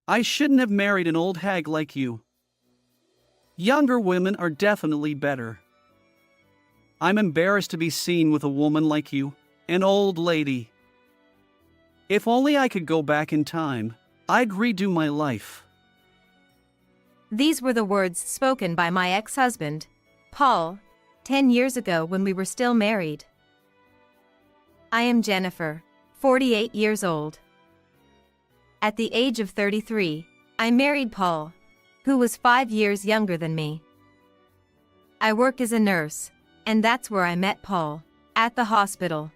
I shouldn't have married an old hag like you. Younger women are definitely better. I'm embarrassed to be seen with a woman like you, an old lady. If only I could go back in time, I'd redo my life. These were the words spoken by my ex-husband, Paul, 10 years ago when we were still married. I am Jennifer, 48 years old. At the age of 33, I married Paul, who was 5 years younger than me. I work as a nurse, and that's where I met Paul, at the hospital.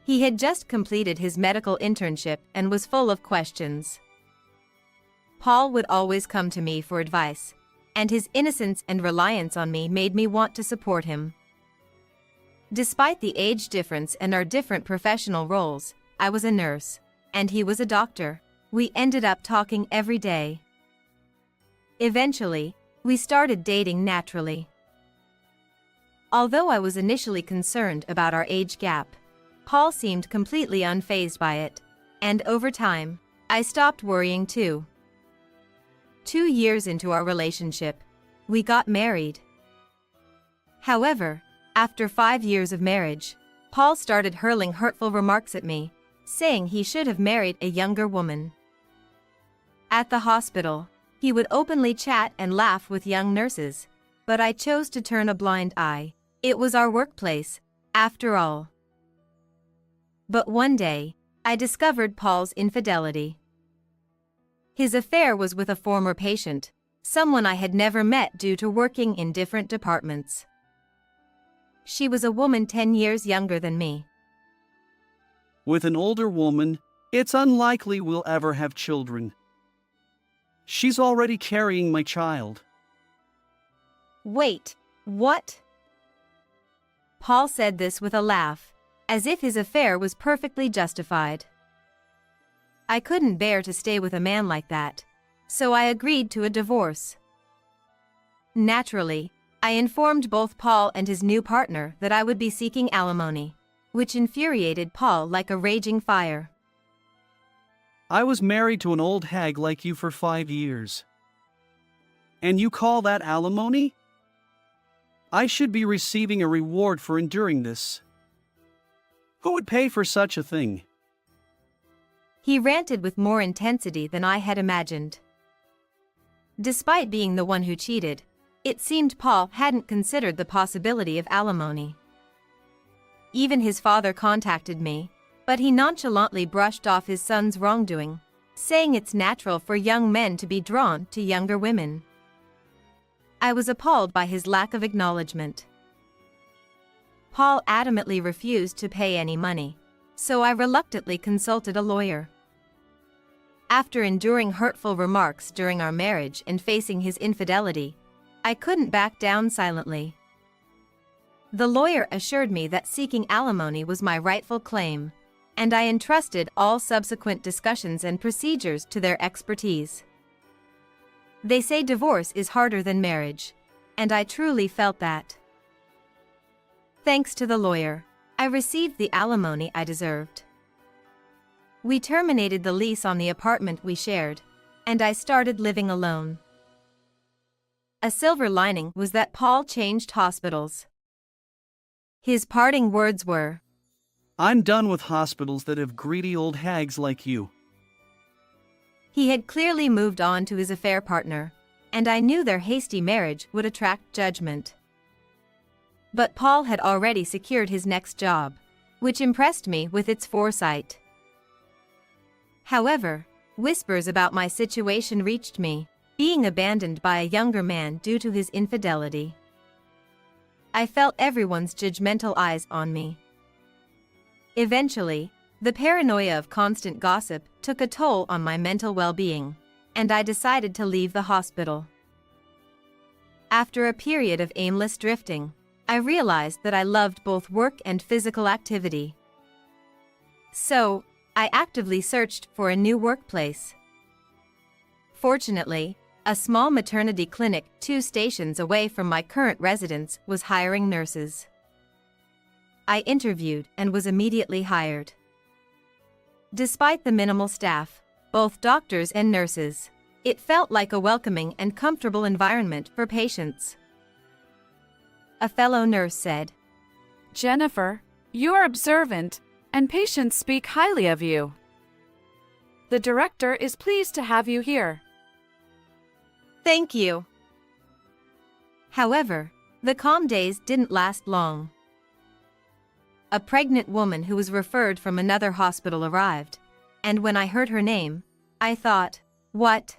He had just completed his medical internship and was full of questions. Paul would always come to me for advice, and his innocence and reliance on me made me want to support him. Despite the age difference and our different professional roles, I was a nurse, and he was a doctor. We ended up talking every day. Eventually, we started dating naturally. Although I was initially concerned about our age gap, Paul seemed completely unfazed by it, and over time, I stopped worrying too. 2 years into our relationship, we got married. However, after 5 years of marriage, Paul started hurling hurtful remarks at me, saying he should have married a younger woman. At the hospital, he would openly chat and laugh with young nurses, but I chose to turn a blind eye. It was our workplace, after all. But one day, I discovered Paul's infidelity. His affair was with a former patient, someone I had never met due to working in different departments. She was a woman 10 years younger than me. With an older woman, it's unlikely we'll ever have children. She's already carrying my child. Wait, what? Paul said this with a laugh, as if his affair was perfectly justified. I couldn't bear to stay with a man like that, so I agreed to a divorce. Naturally, I informed both Paul and his new partner that I would be seeking alimony, which infuriated Paul like a raging fire. I was married to an old hag like you for 5 years. And you call that alimony? I should be receiving a reward for enduring this. Who would pay for such a thing? He ranted with more intensity than I had imagined. Despite being the one who cheated, it seemed Paul hadn't considered the possibility of alimony. Even his father contacted me, but he nonchalantly brushed off his son's wrongdoing, saying it's natural for young men to be drawn to younger women. I was appalled by his lack of acknowledgement. Paul adamantly refused to pay any money, so I reluctantly consulted a lawyer. After enduring hurtful remarks during our marriage and facing his infidelity, I couldn't back down silently. The lawyer assured me that seeking alimony was my rightful claim, and I entrusted all subsequent discussions and procedures to their expertise. They say divorce is harder than marriage, and I truly felt that. Thanks to the lawyer, I received the alimony I deserved. We terminated the lease on the apartment we shared, and I started living alone. A silver lining was that Paul changed hospitals. His parting words were, I'm done with hospitals that have greedy old hags like you. He had clearly moved on to his affair partner, and I knew their hasty marriage would attract judgment. But Paul had already secured his next job, which impressed me with its foresight. However, whispers about my situation reached me, being abandoned by a younger man due to his infidelity. I felt everyone's judgmental eyes on me. Eventually, the paranoia of constant gossip took a toll on my mental well-being, and I decided to leave the hospital. After a period of aimless drifting, I realized that I loved both work and physical activity. So, I actively searched for a new workplace. Fortunately, a small maternity clinic 2 stations away from my current residence was hiring nurses. I interviewed and was immediately hired. Despite the minimal staff, both doctors and nurses. It felt like a welcoming and comfortable environment for patients. A fellow nurse said, Jennifer, you're observant, and patients speak highly of you. The director is pleased to have you here. "Thank you." However, the calm days didn't last long. A pregnant woman who was referred from another hospital arrived, and when I heard her name, I thought, what?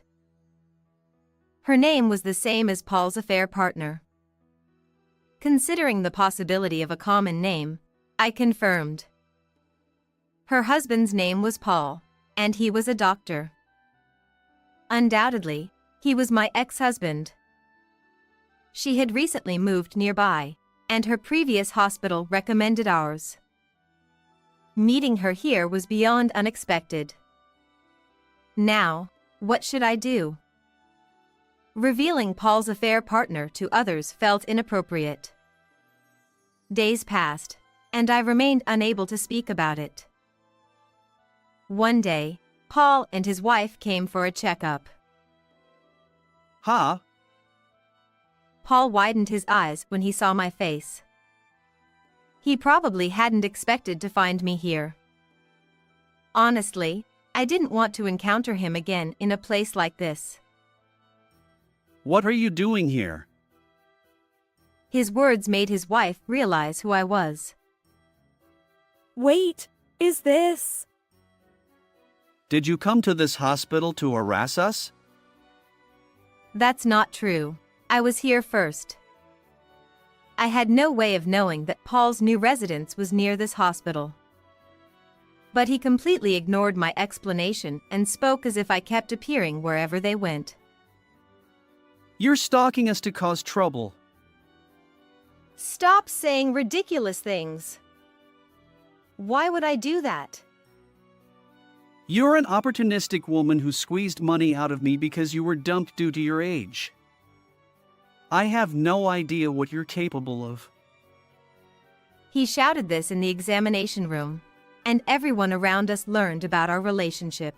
Her name was the same as Paul's affair partner. Considering the possibility of a common name, I confirmed. Her husband's name was Paul, and he was a doctor. Undoubtedly, he was my ex-husband. She had recently moved nearby, and her previous hospital recommended ours. Meeting her here was beyond unexpected. Now, what should I do? Revealing Paul's affair partner to others felt inappropriate. Days passed, and I remained unable to speak about it. One day, Paul and his wife came for a checkup. Huh? Paul widened his eyes when he saw my face. He probably hadn't expected to find me here. Honestly, I didn't want to encounter him again in a place like this. What are you doing here? His words made his wife realize who I was. Wait, is this? Did you come to this hospital to harass us? That's not true. I was here first. I had no way of knowing that Paul's new residence was near this hospital. But he completely ignored my explanation and spoke as if I kept appearing wherever they went. You're stalking us to cause trouble. Stop saying ridiculous things. Why would I do that? You're an opportunistic woman who squeezed money out of me because you were dumped due to your age. I have no idea what you're capable of. He shouted this in the examination room, and everyone around us learned about our relationship.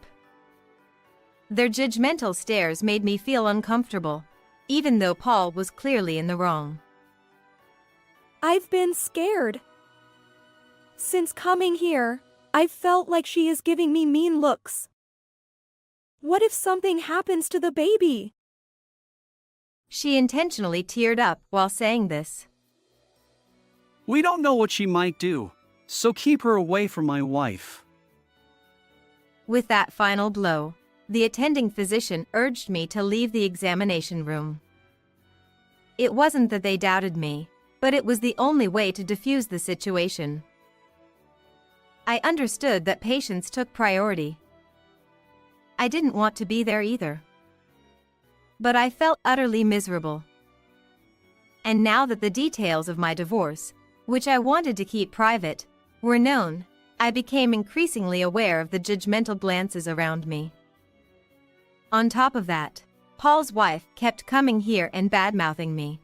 Their judgmental stares made me feel uncomfortable, even though Paul was clearly in the wrong. I've been scared. Since coming here, I've felt like she is giving me mean looks. What if something happens to the baby? She intentionally teared up while saying this. We don't know what she might do, so keep her away from my wife. With that final blow, the attending physician urged me to leave the examination room. It wasn't that they doubted me, but it was the only way to defuse the situation. I understood that patients took priority. I didn't want to be there either. But I felt utterly miserable. And now that the details of my divorce, which I wanted to keep private, were known, I became increasingly aware of the judgmental glances around me. On top of that, Paul's wife kept coming here and bad-mouthing me.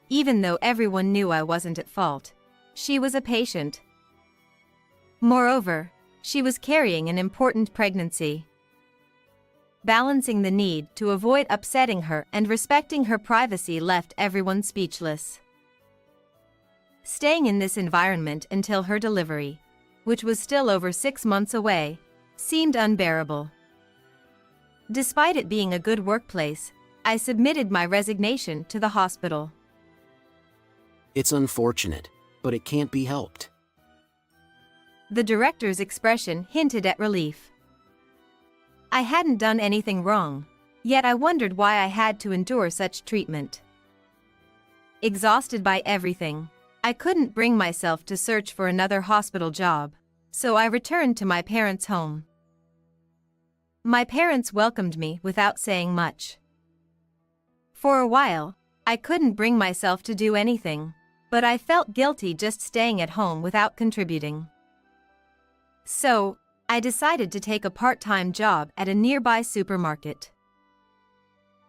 Even though everyone knew I wasn't at fault, she was a patient. Moreover, she was carrying an important pregnancy. Balancing the need to avoid upsetting her and respecting her privacy left everyone speechless. Staying in this environment until her delivery, which was still over 6 months away, seemed unbearable. Despite it being a good workplace, I submitted my resignation to the hospital. It's unfortunate, but it can't be helped. The director's expression hinted at relief. I hadn't done anything wrong, yet I wondered why I had to endure such treatment. Exhausted by everything, I couldn't bring myself to search for another hospital job, so I returned to my parents' home. My parents welcomed me without saying much. For a while, I couldn't bring myself to do anything, but I felt guilty just staying at home without contributing. So, I decided to take a part-time job at a nearby supermarket.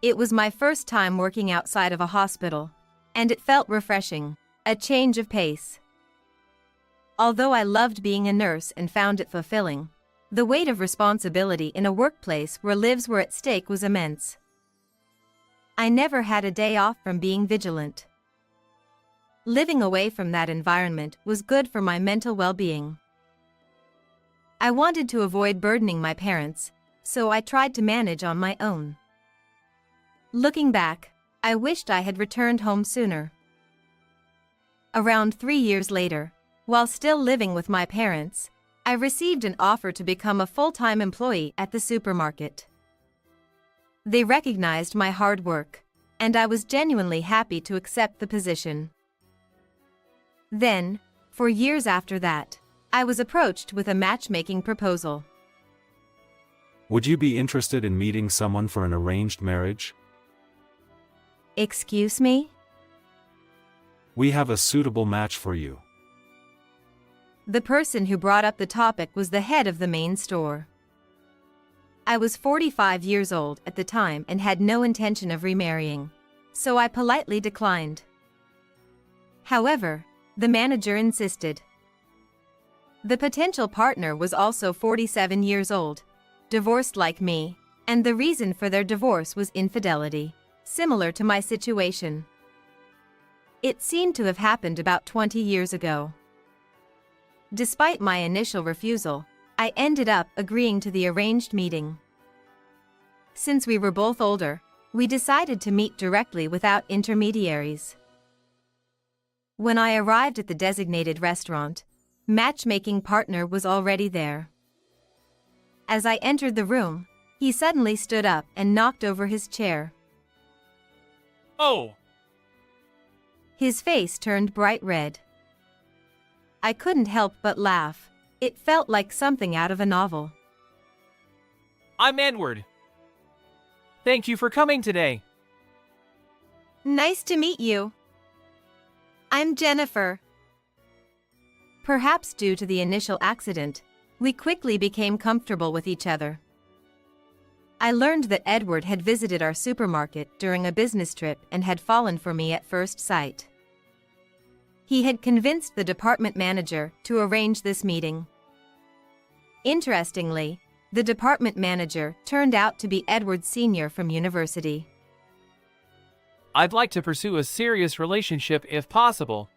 It was my first time working outside of a hospital, and it felt refreshing, a change of pace. Although I loved being a nurse and found it fulfilling, The weight of responsibility in a workplace where lives were at stake was immense. I never had a day off from being vigilant. Living away from that environment was good for my mental well-being. I wanted to avoid burdening my parents, so I tried to manage on my own. Looking back, I wished I had returned home sooner. Around 3 years later, while still living with my parents, I received an offer to become a full-time employee at the supermarket. They recognized my hard work, and I was genuinely happy to accept the position. Then, for years after that, I was approached with a matchmaking proposal. Would you be interested in meeting someone for an arranged marriage? Excuse me? We have a suitable match for you. The person who brought up the topic was the head of the main store. I was 45 years old at the time and had no intention of remarrying, so I politely declined. However, the manager insisted. The potential partner was also 47 years old, divorced like me, and the reason for their divorce was infidelity, similar to my situation. It seemed to have happened about 20 years ago. Despite my initial refusal, I ended up agreeing to the arranged meeting. Since we were both older, we decided to meet directly without intermediaries. When I arrived at the designated restaurant, matchmaking partner was already there. As I entered the room, he suddenly stood up and knocked over his chair. Oh! His face turned bright red. I couldn't help but laugh. It felt like something out of a novel. I'm Edward. Thank you for coming today. Nice to meet you. I'm Jennifer. Perhaps due to the initial accident, we quickly became comfortable with each other. I learned that Edward had visited our supermarket during a business trip and had fallen for me at first sight. He had convinced the department manager to arrange this meeting. Interestingly, the department manager turned out to be Edward's senior from university. I'd like to pursue a serious relationship if possible.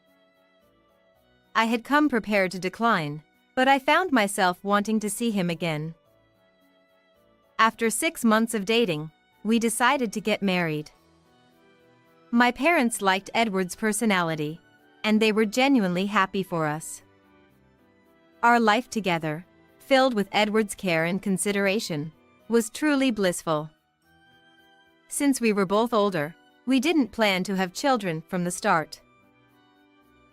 I had come prepared to decline, but I found myself wanting to see him again. After 6 months of dating, we decided to get married. My parents liked Edward's personality, and they were genuinely happy for us. Our life together, filled with Edward's care and consideration, was truly blissful. Since we were both older, we didn't plan to have children from the start.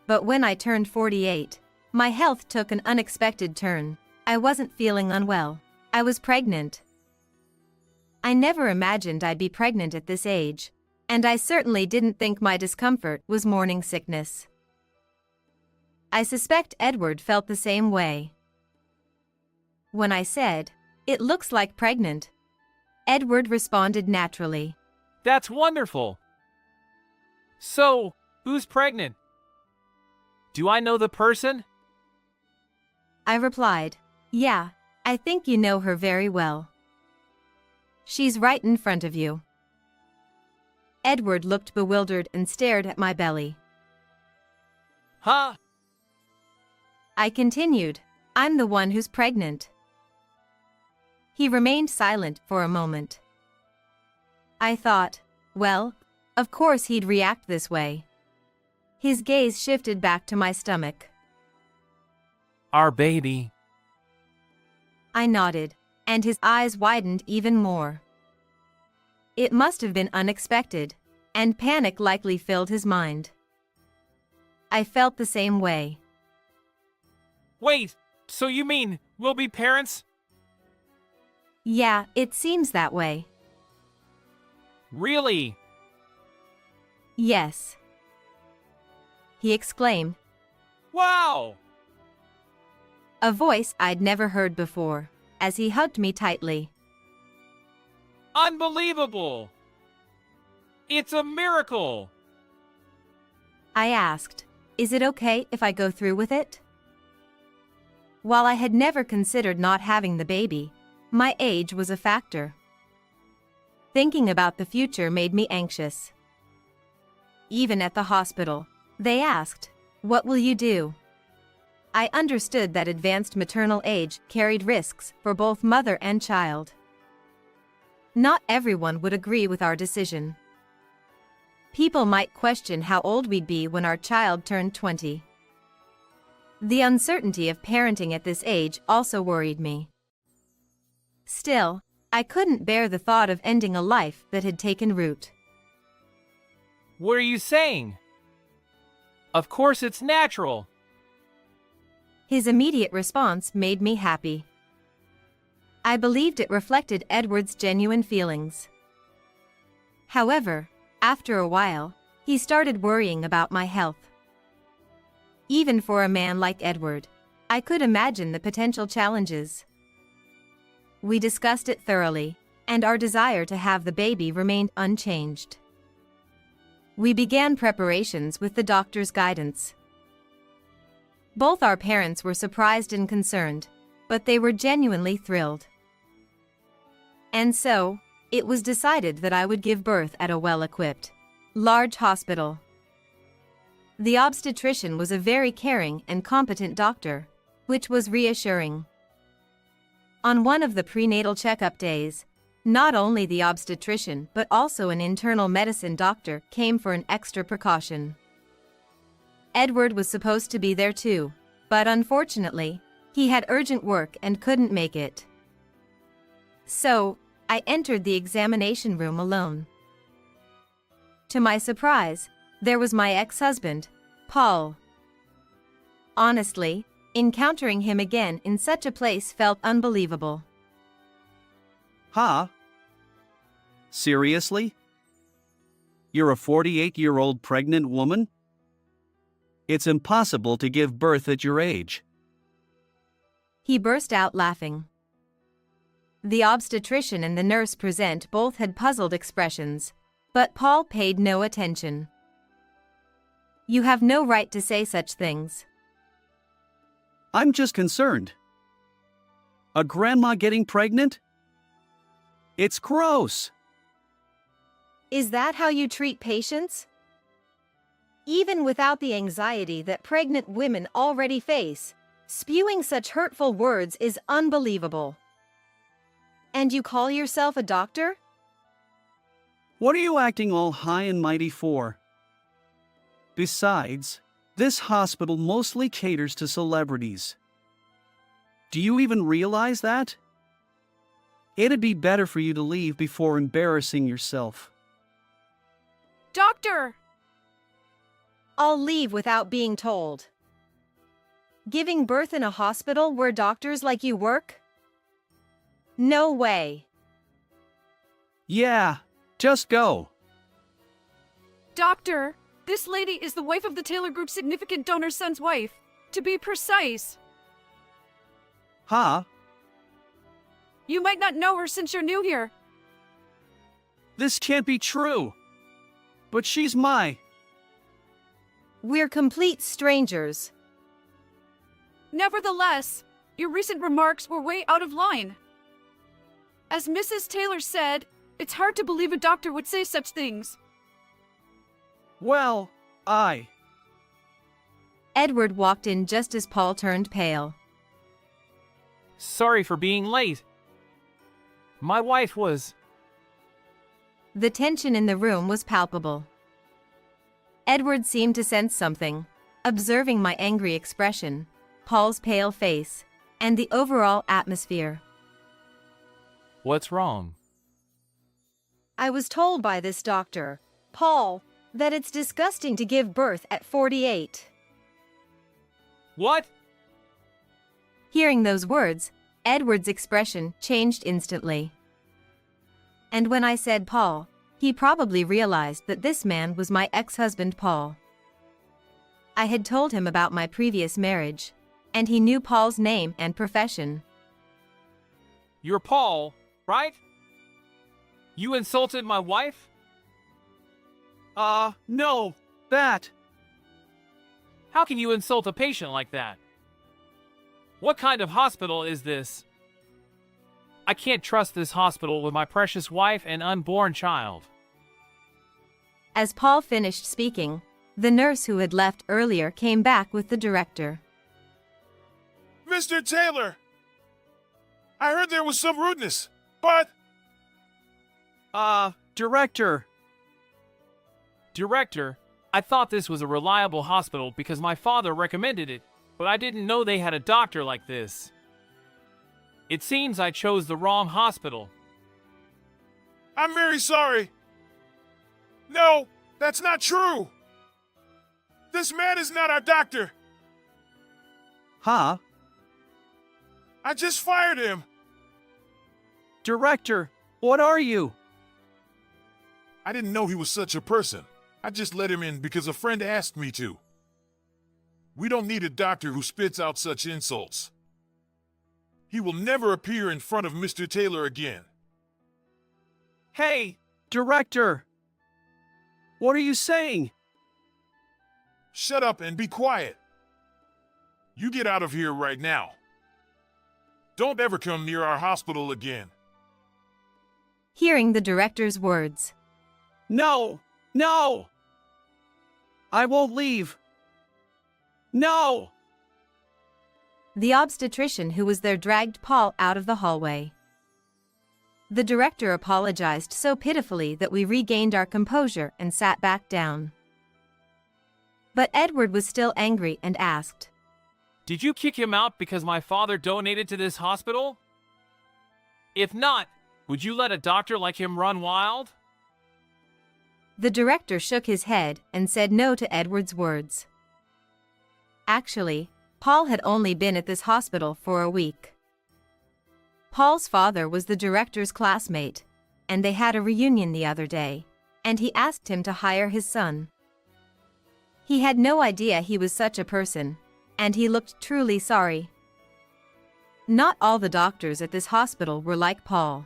But when I turned 48, my health took an unexpected turn. I wasn't feeling unwell. I was pregnant. I never imagined I'd be pregnant at this age, and I certainly didn't think my discomfort was morning sickness. I suspect Edward felt the same way. When I said, "It looks like pregnant," Edward responded naturally. That's wonderful. So, who's pregnant? Do I know the person? I replied, "Yeah, I think you know her very well. She's right in front of you." Edward looked bewildered and stared at my belly. Huh? I continued, "I'm the one who's pregnant." He remained silent for a moment. I thought, well, of course he'd react this way. His gaze shifted back to my stomach. Our baby. I nodded, and his eyes widened even more. It must have been unexpected, and panic likely filled his mind. I felt the same way. Wait, so you mean we'll be parents? Yeah, it seems that way. Really? Yes. He exclaimed, Wow! a voice I'd never heard before, as he hugged me tightly. Unbelievable! It's a miracle! I asked, "Is it okay if I go through with it?" While I had never considered not having the baby, my age was a factor. Thinking about the future made me anxious. Even at the hospital, they asked, "What will you do?" I understood that advanced maternal age carried risks for both mother and child. Not everyone would agree with our decision. People might question how old we'd be when our child turned 20. The uncertainty of parenting at this age also worried me. Still, I couldn't bear the thought of ending a life that had taken root. What are you saying? Of course it's natural. His immediate response made me happy. I believed it reflected Edward's genuine feelings. However, after a while, he started worrying about my health. Even for a man like Edward, I could imagine the potential challenges. We discussed it thoroughly, and our desire to have the baby remained unchanged. We began preparations with the doctor's guidance. Both our parents were surprised and concerned, but they were genuinely thrilled. And so, it was decided that I would give birth at a well-equipped, large hospital. The obstetrician was a very caring and competent doctor, which was reassuring. On one of the prenatal checkup days, not only the obstetrician but also an internal medicine doctor came for an extra precaution. Edward was supposed to be there too, but unfortunately, he had urgent work and couldn't make it. So, I entered the examination room alone. To my surprise, there was my ex-husband, Paul. Honestly, encountering him again in such a place felt unbelievable. Huh? Seriously? You're a 48-year-old pregnant woman? It's impossible to give birth at your age. He burst out laughing. The obstetrician and the nurse present both had puzzled expressions, but Paul paid no attention. You have no right to say such things. I'm just concerned. A grandma getting pregnant? It's gross. Is that how you treat patients? Even without the anxiety that pregnant women already face, spewing such hurtful words is unbelievable. And you call yourself a doctor? What are you acting all high and mighty for? Besides, this hospital mostly caters to celebrities. Do you even realize that? It'd be better for you to leave before embarrassing yourself. Doctor! I'll leave without being told. Giving birth in a hospital where doctors like you work? No way. Yeah, just go. Doctor, this lady is the wife of the Taylor Group's significant donor's son's wife. To be precise. Huh? You might not know her since you're new here. This can't be true. But she's my... We're complete strangers. Nevertheless, your recent remarks were way out of line. As Mrs. Taylor said, it's hard to believe a doctor would say such things. Well, Edward walked in just as Paul turned pale. Sorry for being late. My wife was... The tension in the room was palpable. Edward seemed to sense something, observing my angry expression, Paul's pale face, and the overall atmosphere. What's wrong? I was told by this doctor, Paul, that it's disgusting to give birth at 48. What? Hearing those words, Edward's expression changed instantly. And when I said Paul, he probably realized that this man was my ex-husband Paul. I had told him about my previous marriage, and he knew Paul's name and profession. You're Paul, right? You insulted my wife? no, that. How can you insult a patient like that? What kind of hospital is this? I can't trust this hospital with my precious wife and unborn child. As Paul finished speaking, the nurse who had left earlier came back with the director. Mr. Taylor! I heard there was some rudeness, but... Director. Director, I thought this was a reliable hospital because my father recommended it, but I didn't know they had a doctor like this. It seems I chose the wrong hospital. I'm very sorry. No, that's not true. This man is not our doctor. Huh? I just fired him. Director, what are you? I didn't know he was such a person. I just let him in because a friend asked me to. We don't need a doctor who spits out such insults. He will never appear in front of Mr. Taylor again. Hey, Director! What are you saying? Shut up and be quiet. You get out of here right now. Don't ever come near our hospital again. Hearing the director's words, No! No! I won't leave. No! the obstetrician who was there dragged Paul out of the hallway. The director apologized so pitifully that we regained our composure and sat back down. But Edward was still angry and asked, Did you kick him out because my father donated to this hospital? If not, would you let a doctor like him run wild? The director shook his head and said no to Edward's words. Actually, Paul had only been at this hospital for a week. Paul's father was the director's classmate, and they had a reunion the other day, and he asked him to hire his son. He had no idea he was such a person, and he looked truly sorry. Not all the doctors at this hospital were like Paul.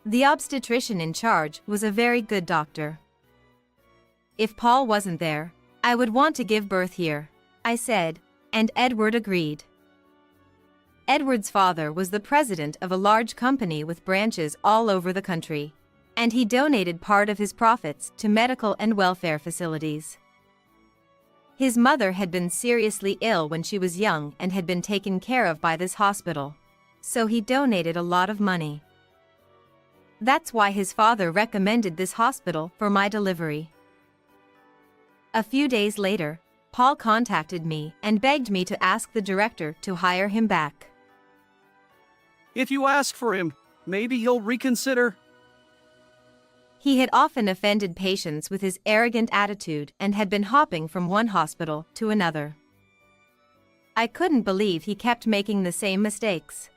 The obstetrician in charge was a very good doctor. If Paul wasn't there, I would want to give birth here, I said, and Edward agreed. Edward's father was the president of a large company with branches all over the country, and he donated part of his profits to medical and welfare facilities. His mother had been seriously ill when she was young and had been taken care of by this hospital, so he donated a lot of money. That's why his father recommended this hospital for my delivery. A few days later, Paul contacted me and begged me to ask the director to hire him back. If you ask for him, maybe he'll reconsider. He had often offended patients with his arrogant attitude and had been hopping from one hospital to another. I couldn't believe he kept making the same mistakes.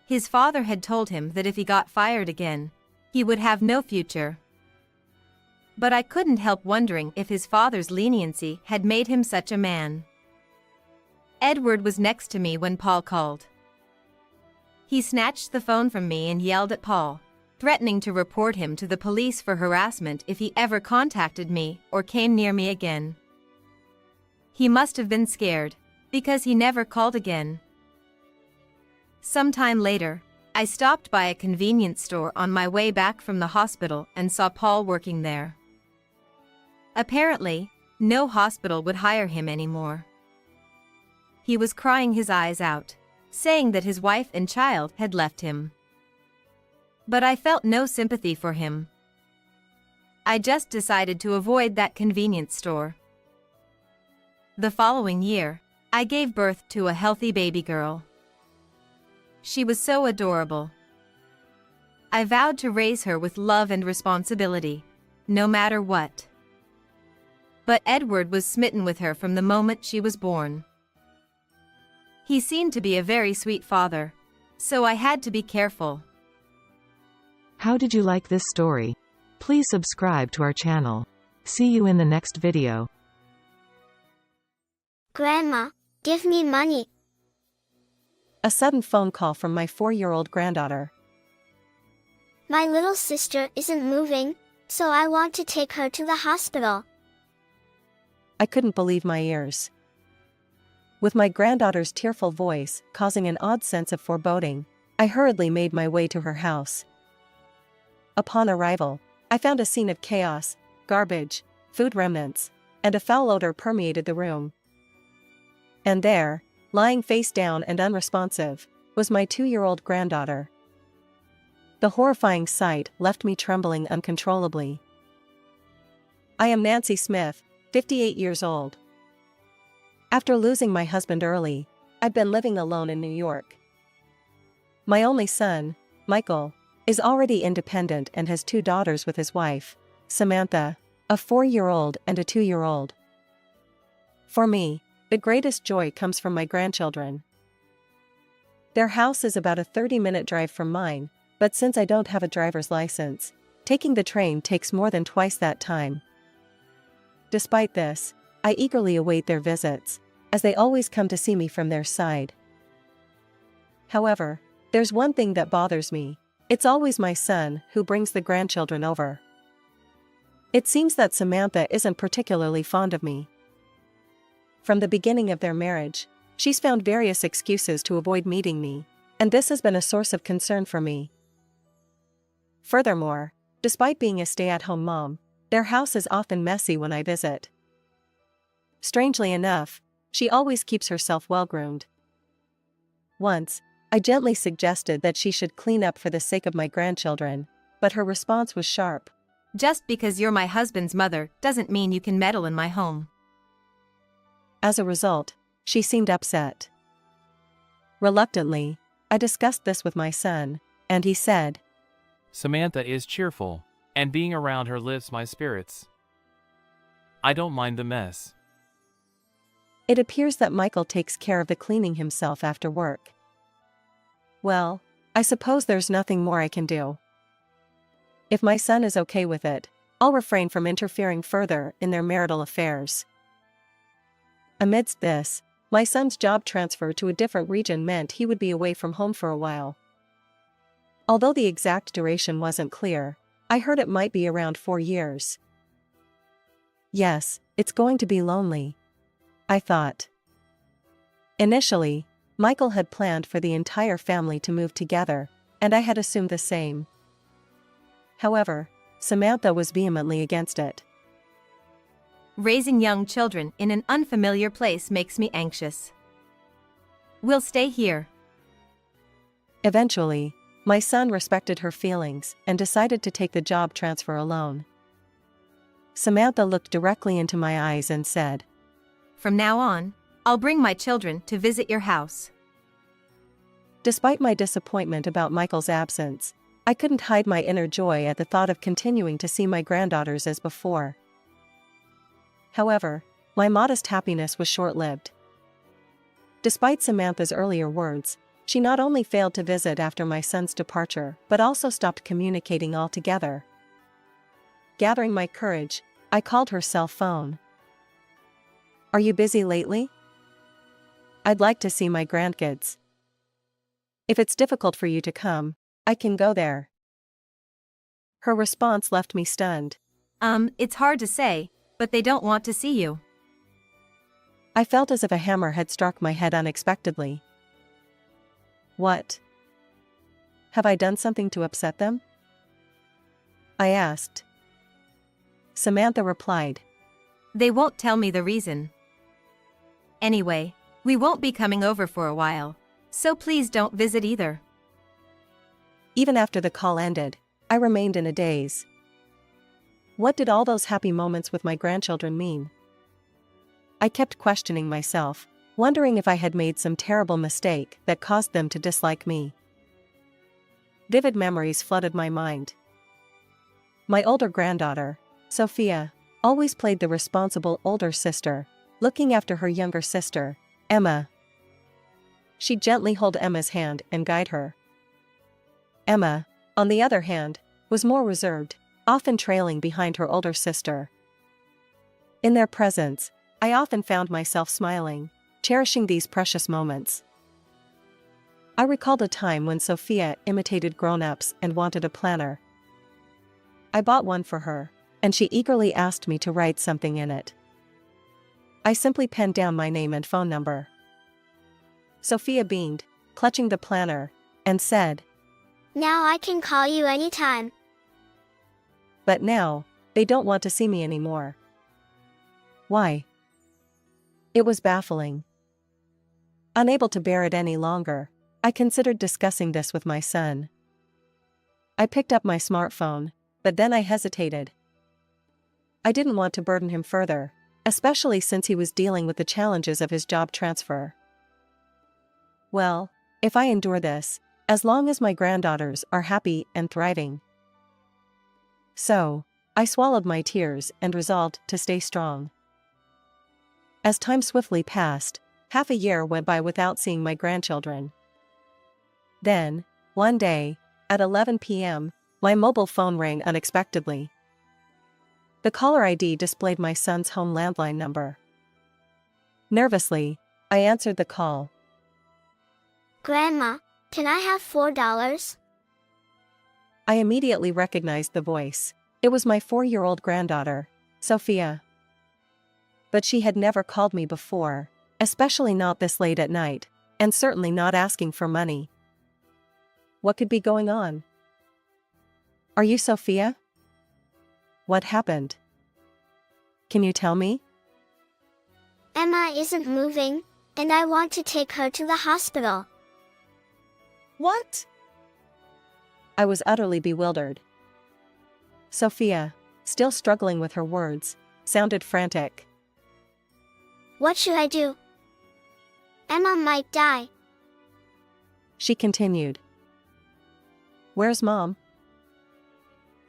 His father had told him that if he got fired again, he would have no future. But I couldn't help wondering if his father's leniency had made him such a man. Edward was next to me when Paul called. He snatched the phone from me and yelled at Paul, threatening to report him to the police for harassment if he ever contacted me or came near me again. He must have been scared, because he never called again. Sometime later, I stopped by a convenience store on my way back from the hospital and saw Paul working there. Apparently, no hospital would hire him anymore. He was crying his eyes out, saying that his wife and child had left him. But I felt no sympathy for him. I just decided to avoid that convenience store. The following year, I gave birth to a healthy baby girl. She was so adorable. I vowed to raise her with love and responsibility, no matter what. But Edward was smitten with her from the moment she was born. He seemed to be a very sweet father, so I had to be careful. How did you like this story? Please subscribe to our channel. See you in the next video. Grandma, give me money. A sudden phone call from my 4-year-old granddaughter. My little sister isn't moving, so I want to take her to the hospital. I couldn't believe my ears. With my granddaughter's tearful voice causing an odd sense of foreboding, I hurriedly made my way to her house. Upon arrival, I found a scene of chaos, garbage, food remnants, and a foul odor permeated the room. And there, lying face down and unresponsive, was my 2-year-old granddaughter. The horrifying sight left me trembling uncontrollably. I am Nancy Smith, 58 years old. After losing my husband early, I've been living alone in New York. My only son, Michael, is already independent and has 2 daughters with his wife, Samantha, a 4-year-old and a 2-year-old. For me, the greatest joy comes from my grandchildren. Their house is about a 30-minute drive from mine, but since I don't have a driver's license, taking the train takes more than twice that time. Despite this, I eagerly await their visits, as they always come to see me from their side. However, there's one thing that bothers me. It's always my son who brings the grandchildren over. It seems that Samantha isn't particularly fond of me. From the beginning of their marriage, she's found various excuses to avoid meeting me, and this has been a source of concern for me. Furthermore, despite being a stay-at-home mom, their house is often messy when I visit. Strangely enough, she always keeps herself well-groomed. Once, I gently suggested that she should clean up for the sake of my grandchildren, but her response was sharp. Just because you're my husband's mother doesn't mean you can meddle in my home. As a result, she seemed upset. Reluctantly, I discussed this with my son, and he said, Samantha is cheerful, and being around her lifts my spirits. I don't mind the mess. It appears that Michael takes care of the cleaning himself after work. Well, I suppose there's nothing more I can do. If my son is okay with it, I'll refrain from interfering further in their marital affairs. Amidst this, my son's job transfer to a different region meant he would be away from home for a while. Although the exact duration wasn't clear, I heard it might be around 4 years. Yes, it's going to be lonely, I thought. Initially, Michael had planned for the entire family to move together, and I had assumed the same. However, Samantha was vehemently against it. Raising young children in an unfamiliar place makes me anxious. We'll stay here. Eventually, my son respected her feelings and decided to take the job transfer alone. Samantha looked directly into my eyes and said, From now on, I'll bring my children to visit your house. Despite my disappointment about Michael's absence, I couldn't hide my inner joy at the thought of continuing to see my granddaughters as before. However, my modest happiness was short-lived. Despite Samantha's earlier words, she not only failed to visit after my son's departure but also stopped communicating altogether. Gathering my courage, I called her cell phone. Are you busy lately? I'd like to see my grandkids. If it's difficult for you to come, I can go there. Her response left me stunned. It's hard to say, but they don't want to see you. I felt as if a hammer had struck my head unexpectedly. What? Have I done something to upset them? I asked. Samantha replied. They won't tell me the reason. Anyway, we won't be coming over for a while, so please don't visit either. Even after the call ended, I remained in a daze. What did all those happy moments with my grandchildren mean? I kept questioning myself, wondering if I had made some terrible mistake that caused them to dislike me. Vivid memories flooded my mind. My older granddaughter, Sophia, always played the responsible older sister, looking after her younger sister, Emma. She'd gently hold Emma's hand and guide her. Emma, on the other hand, was more reserved, often trailing behind her older sister. In their presence, I often found myself smiling, cherishing these precious moments. I recalled a time when Sophia imitated grown-ups and wanted a planner. I bought one for her, and she eagerly asked me to write something in it. I simply penned down my name and phone number. Sophia beamed, clutching the planner, and said, Now I can call you anytime. but now, they don't want to see me anymore. Why? It was baffling. Unable to bear it any longer, I considered discussing this with my son. I picked up my smartphone, but then I hesitated. I didn't want to burden him further, especially since he was dealing with the challenges of his job transfer. Well, if I endure this, as long as my granddaughters are happy and thriving. So, I swallowed my tears and resolved to stay strong. As time swiftly passed, half a year went by without seeing my grandchildren. Then, one day, at 11 p.m., my mobile phone rang unexpectedly. The caller ID displayed my son's home landline number. Nervously, I answered the call. Grandma, can I have $4? I immediately recognized the voice. It was my 4-year-old granddaughter, Sophia. But she had never called me before, especially not this late at night, and certainly not asking for money. What could be going on? Are you Sophia? What happened? Can you tell me? Emma isn't moving, and I want to take her to the hospital. What? I was utterly bewildered. Sophia, still struggling with her words, sounded frantic. What should I do? Emma might die. She continued. Where's Mom?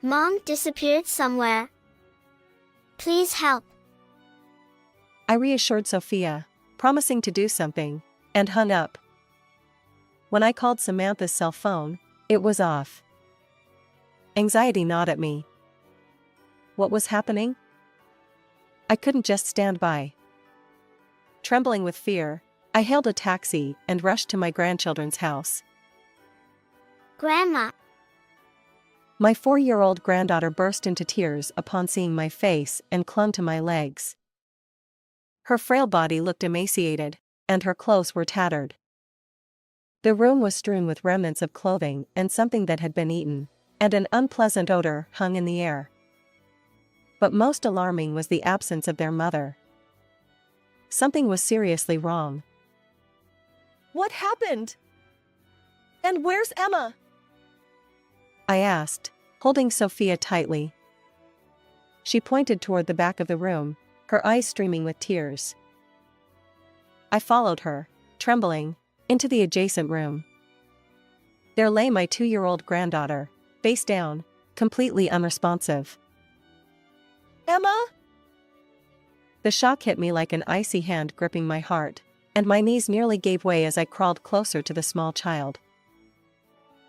Mom disappeared somewhere. Please help. I reassured Sophia, promising to do something, and hung up. When I called Samantha's cell phone, it was off. Anxiety gnawed at me. What was happening? I couldn't just stand by. Trembling with fear, I hailed a taxi and rushed to my grandchildren's house. Grandma. My 4-year-old granddaughter burst into tears upon seeing my face and clung to my legs. Her frail body looked emaciated, and her clothes were tattered. The room was strewn with remnants of clothing and something that had been eaten, and an unpleasant odor hung in the air. But most alarming was the absence of their mother. Something was seriously wrong. What happened? And where's Emma? I asked, holding Sophia tightly. She pointed toward the back of the room, her eyes streaming with tears. I followed her, trembling, into the adjacent room. There lay my 2-year-old granddaughter, face down, completely unresponsive. Emma? The shock hit me like an icy hand gripping my heart, and my knees nearly gave way as I crawled closer to the small child.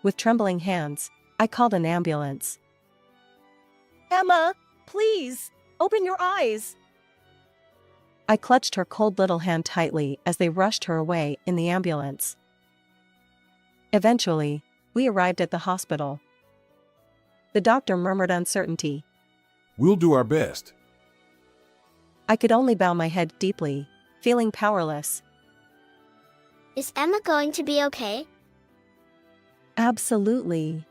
With trembling hands, I called an ambulance. Emma, please, open your eyes. I clutched her cold little hand tightly as they rushed her away in the ambulance. Eventually, we arrived at the hospital. The doctor murmured uncertainty. We'll do our best. I could only bow my head deeply, feeling powerless. Is Emma going to be okay? Absolutely.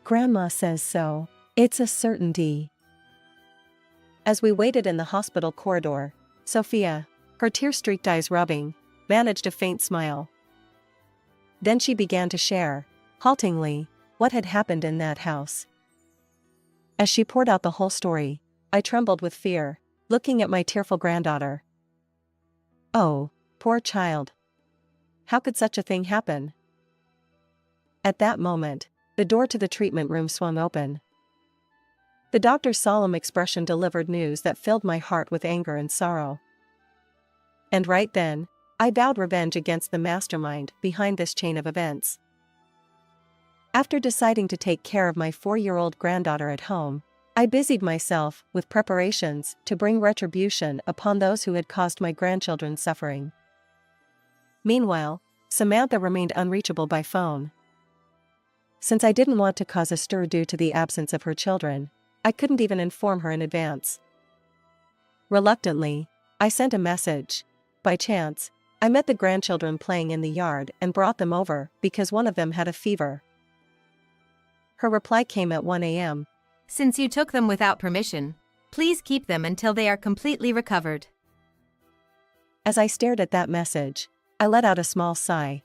Grandma says so. It's a certainty. As we waited in the hospital corridor, Sophia, her tear-streaked eyes rubbing, managed a faint smile. Then she began to share, haltingly, what had happened in that house. As she poured out the whole story, I trembled with fear, looking at my tearful granddaughter. Oh, poor child. How could such a thing happen? At that moment, the door to the treatment room swung open. The doctor's solemn expression delivered news that filled my heart with anger and sorrow. And right then, I vowed revenge against the mastermind behind this chain of events. After deciding to take care of my 4-year-old granddaughter at home, I busied myself with preparations to bring retribution upon those who had caused my grandchildren suffering. Meanwhile, Samantha remained unreachable by phone. Since I didn't want to cause a stir due to the absence of her children, I couldn't even inform her in advance. Reluctantly, I sent a message. By chance, I met the grandchildren playing in the yard and brought them over because one of them had a fever. Her reply came at 1 a.m. Since you took them without permission, please keep them until they are completely recovered. As I stared at that message, I let out a small sigh.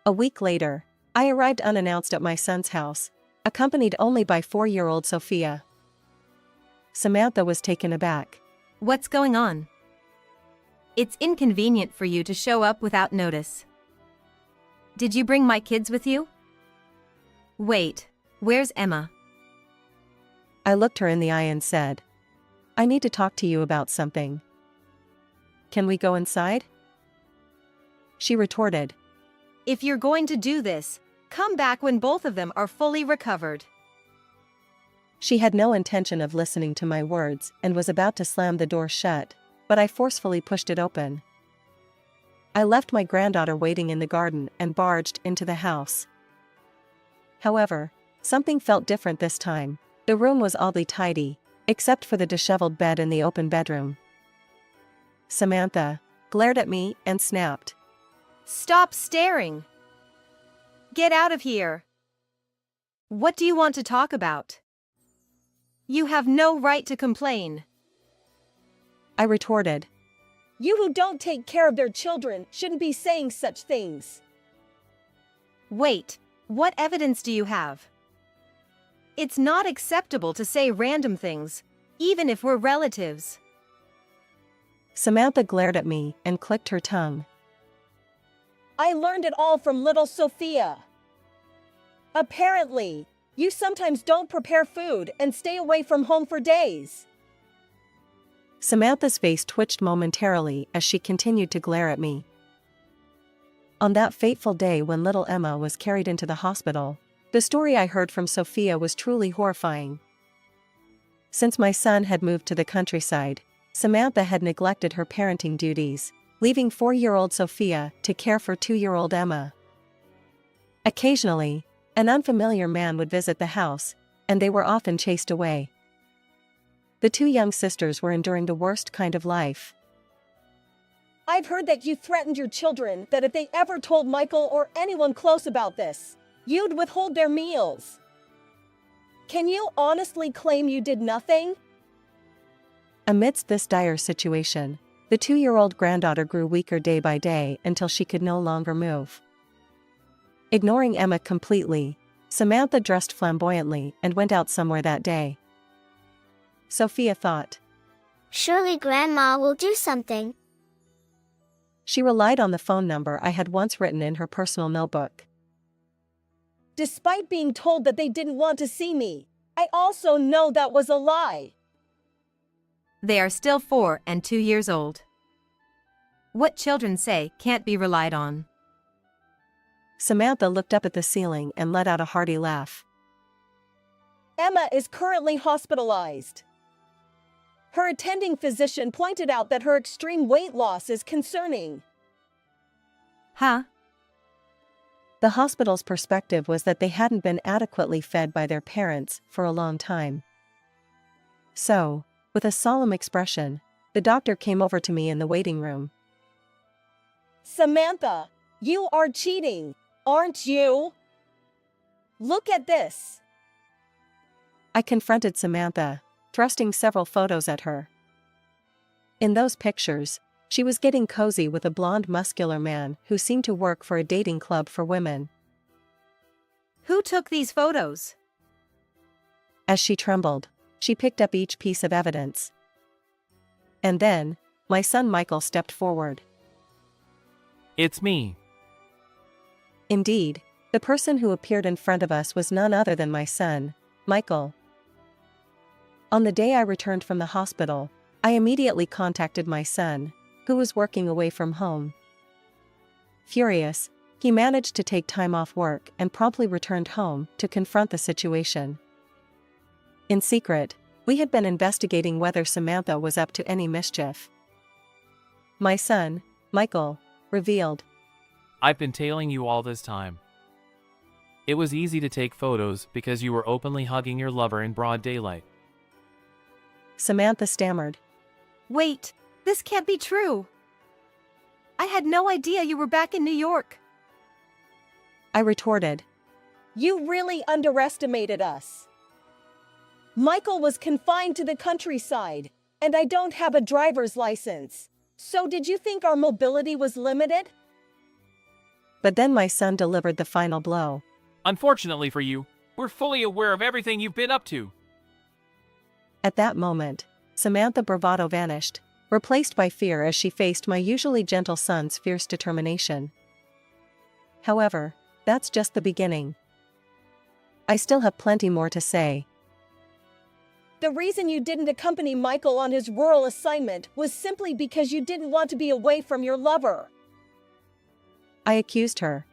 A week later, I arrived unannounced at my son's house, accompanied only by 4-year-old Sophia. Samantha was taken aback. What's going on? It's inconvenient for you to show up without notice. Did you bring my kids with you? Wait, where's Emma? I looked her in the eye and said, I need to talk to you about something. Can we go inside? She retorted, If you're going to do this, come back when both of them are fully recovered. She had no intention of listening to my words and was about to slam the door shut, but I forcefully pushed it open. I left my granddaughter waiting in the garden and barged into the house. However, something felt different this time. The room was oddly tidy, except for the disheveled bed in the open bedroom. Samantha glared at me and snapped. Stop staring! Get out of here! What do you want to talk about? You have no right to complain. I retorted. You who don't take care of their children shouldn't be saying such things. Wait, what evidence do you have? It's not acceptable to say random things, even if we're relatives. Samantha glared at me and clicked her tongue. I learned it all from little Sophia. Apparently, you sometimes don't prepare food and stay away from home for days. Samantha's face twitched momentarily as she continued to glare at me. On that fateful day when little Emma was carried into the hospital, the story I heard from Sophia was truly horrifying. Since my son had moved to the countryside, Samantha had neglected her parenting duties, leaving 4-year-old Sophia to care for 2-year-old Emma. Occasionally, an unfamiliar man would visit the house, and they were often chased away. The 2 young sisters were enduring the worst kind of life. I've heard that you threatened your children that if they ever told Michael or anyone close about this, you'd withhold their meals. Can you honestly claim you did nothing? Amidst this dire situation, the 2-year-old granddaughter grew weaker day by day until she could no longer move. Ignoring Emma completely, Samantha dressed flamboyantly and went out somewhere that day. Sophia thought. Surely Grandma will do something. She relied on the phone number I had once written in her personal notebook. Despite being told that they didn't want to see me, I also know that was a lie. They are still 4 and 2 years old. What children say can't be relied on. Samantha looked up at the ceiling and let out a hearty laugh. Emma is currently hospitalized. Her attending physician pointed out that her extreme weight loss is concerning. Huh? The hospital's perspective was that they hadn't been adequately fed by their parents for a long time. So, with a solemn expression, the doctor came over to me in the waiting room. Samantha, you are cheating, aren't you? Look at this. I confronted Samantha, thrusting several photos at her. In those pictures, she was getting cozy with a blonde muscular man who seemed to work for a dating club for women. Who took these photos? As she trembled, she picked up each piece of evidence. And then, my son Michael stepped forward. It's me. Indeed, the person who appeared in front of us was none other than my son, Michael. On the day I returned from the hospital, I immediately contacted my son, who was working away from home. Furious, he managed to take time off work and promptly returned home to confront the situation. In secret, we had been investigating whether Samantha was up to any mischief. My son, Michael, revealed. I've been tailing you all this time. It was easy to take photos because you were openly hugging your lover in broad daylight. Samantha stammered. Wait, this can't be true. I had no idea you were back in New York. I retorted. You really underestimated us. Michael was confined to the countryside, and I don't have a driver's license. So did you think our mobility was limited? But then my son delivered the final blow. Unfortunately for you, we're fully aware of everything you've been up to. At that moment, Samantha's bravado vanished, replaced by fear as she faced my usually gentle son's fierce determination. However, that's just the beginning. I still have plenty more to say. The reason you didn't accompany Michael on his rural assignment was simply because you didn't want to be away from your lover. I accused her.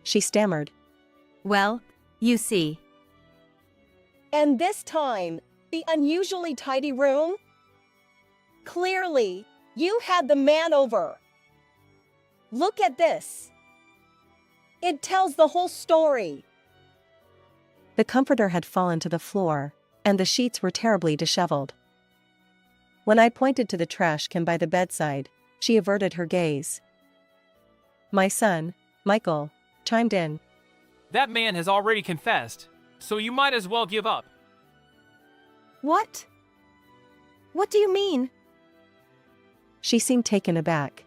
She stammered. Well, you see. And this time, the unusually tidy room? Clearly, you had the man over. Look at this. It tells the whole story. The comforter had fallen to the floor, and the sheets were terribly disheveled. When I pointed to the trash can by the bedside, she averted her gaze. My son, Michael, chimed in. That man has already confessed, so you might as well give up. What? What do you mean? She seemed taken aback.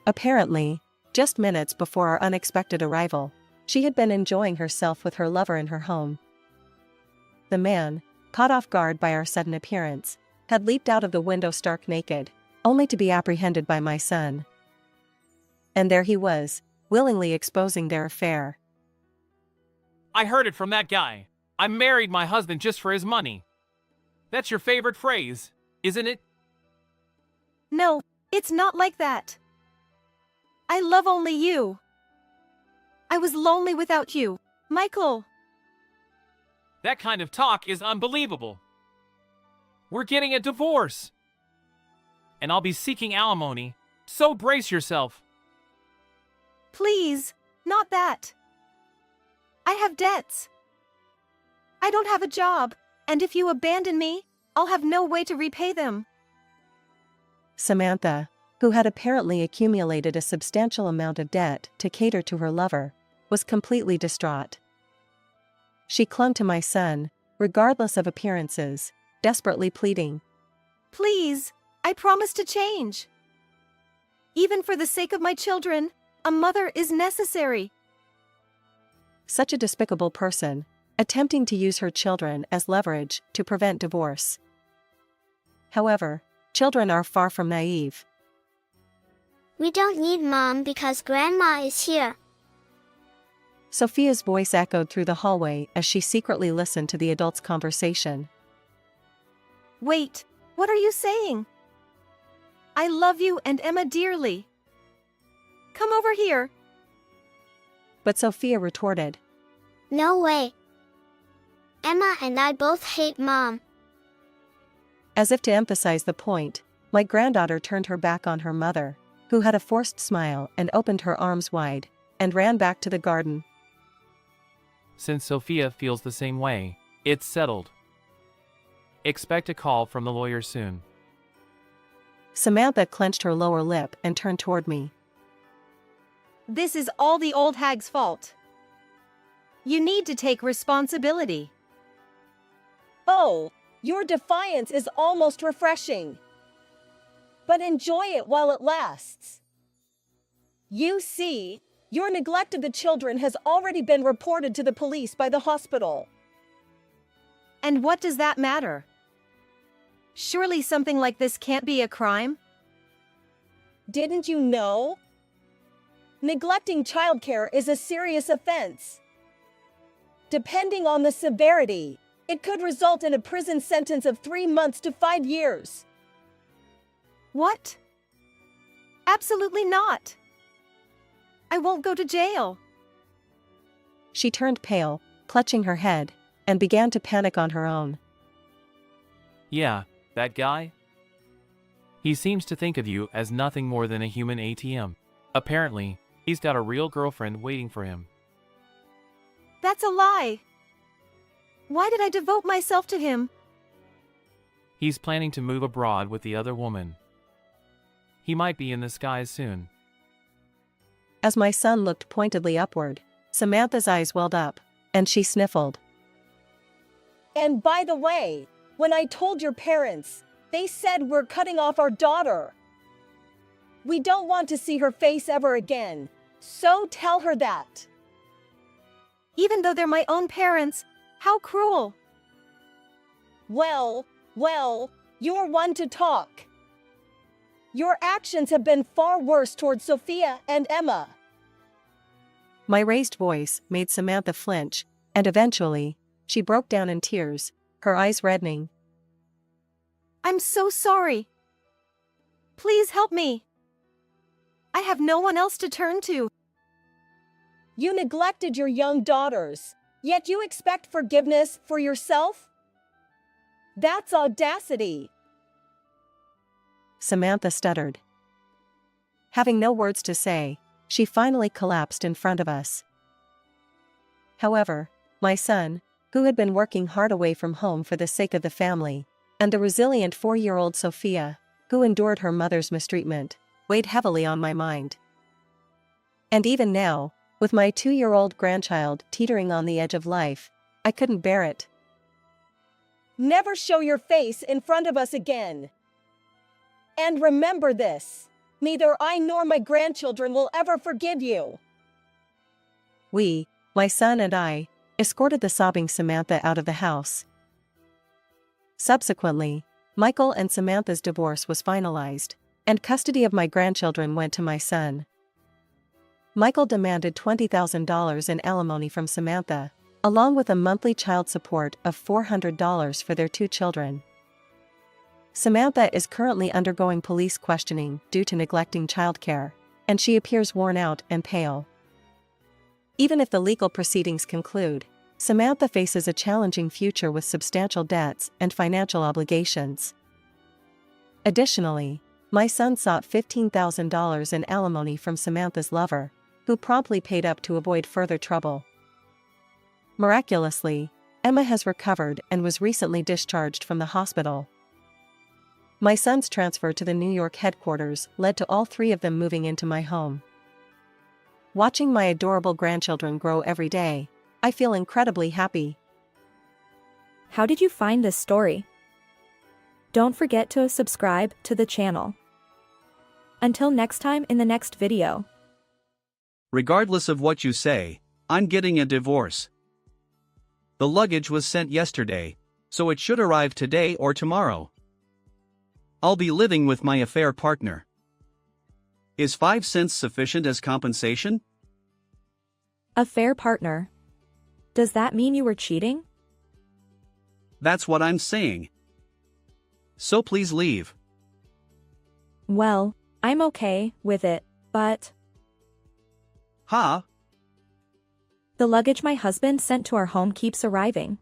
Apparently, just minutes before our unexpected arrival, she had been enjoying herself with her lover in her home. The man, caught off guard by our sudden appearance, had leaped out of the window stark naked, only to be apprehended by my son. And there he was, willingly exposing their affair. I heard it from that guy. I married my husband just for his money. That's your favorite phrase, isn't it? No, it's not like that. I love only you. I was lonely without you, Michael. That kind of talk is unbelievable. We're getting a divorce. And I'll be seeking alimony, so brace yourself. Please, not that. I have debts. I don't have a job, and if you abandon me, I'll have no way to repay them. Samantha, who had apparently accumulated a substantial amount of debt to cater to her lover, was completely distraught. She clung to my son, regardless of appearances, desperately pleading. Please, I promise to change. Even for the sake of my children, a mother is necessary. Such a despicable person, attempting to use her children as leverage to prevent divorce. However, children are far from naive. We don't need Mom because Grandma is here. Sophia's voice echoed through the hallway as she secretly listened to the adults' conversation. Wait, what are you saying? I love you and Emma dearly. Come over here. But Sophia retorted. No way. Emma and I both hate Mom. As if to emphasize the point, my granddaughter turned her back on her mother, who had a forced smile and opened her arms wide, and ran back to the garden. Since Sophia feels the same way, it's settled. Expect a call from the lawyer soon. Samantha clenched her lower lip and turned toward me. This is all the old hag's fault. You need to take responsibility. Oh, your defiance is almost refreshing. But enjoy it while it lasts. You see, your neglect of the children has already been reported to the police by the hospital. And what does that matter? Surely something like this can't be a crime? Didn't you know? Neglecting childcare is a serious offense. Depending on the severity, it could result in a prison sentence of 3 months to 5 years. What? Absolutely not. I won't go to jail. She turned pale, clutching her head, and began to panic on her own. Yeah, that guy? He seems to think of you as nothing more than a human ATM. Apparently, he's got a real girlfriend waiting for him. That's a lie. Why did I devote myself to him? He's planning to move abroad with the other woman. He might be in the skies soon. As my son looked pointedly upward, Samantha's eyes welled up, and she sniffled. And by the way, when I told your parents, they said we're cutting off our daughter. We don't want to see her face ever again, so tell her that. Even though they're my own parents, how cruel. Well, you're one to talk. Your actions have been far worse towards Sophia and Emma. My raised voice made Samantha flinch, and eventually, she broke down in tears, her eyes reddening. I'm so sorry. Please help me. I have no one else to turn to. You neglected your young daughters, yet you expect forgiveness for yourself? That's audacity. Samantha stuttered. Having no words to say, she finally collapsed in front of us. However, my son, who had been working hard away from home for the sake of the family, and the resilient 4-year-old Sophia, who endured her mother's mistreatment, weighed heavily on my mind. And even now, with my 2-year-old grandchild teetering on the edge of life, I couldn't bear it. Never show your face in front of us again. And remember this, neither I nor my grandchildren will ever forgive you. We, my son and I, escorted the sobbing Samantha out of the house. Subsequently, Michael and Samantha's divorce was finalized, and custody of my grandchildren went to my son. Michael demanded $20,000 in alimony from Samantha, along with a monthly child support of $400 for their 2 children. Samantha is currently undergoing police questioning due to neglecting childcare, and she appears worn out and pale. Even if the legal proceedings conclude, Samantha faces a challenging future with substantial debts and financial obligations. Additionally, my son sought $15,000 in alimony from Samantha's lover, who promptly paid up to avoid further trouble. Miraculously, Emma has recovered and was recently discharged from the hospital. My son's transfer to the New York headquarters led to all 3 of them moving into my home. Watching my adorable grandchildren grow every day, I feel incredibly happy. How did you find this story? Don't forget to subscribe to the channel. Until next time in the next video. Regardless of what you say, I'm getting a divorce. The luggage was sent yesterday, so it should arrive today or tomorrow. I'll be living with my affair partner. Is 5 cents sufficient as compensation? Affair partner. Does that mean you were cheating? That's what I'm saying. So please leave. Well, I'm okay with it, but... Ha? The luggage my husband sent to our home keeps arriving.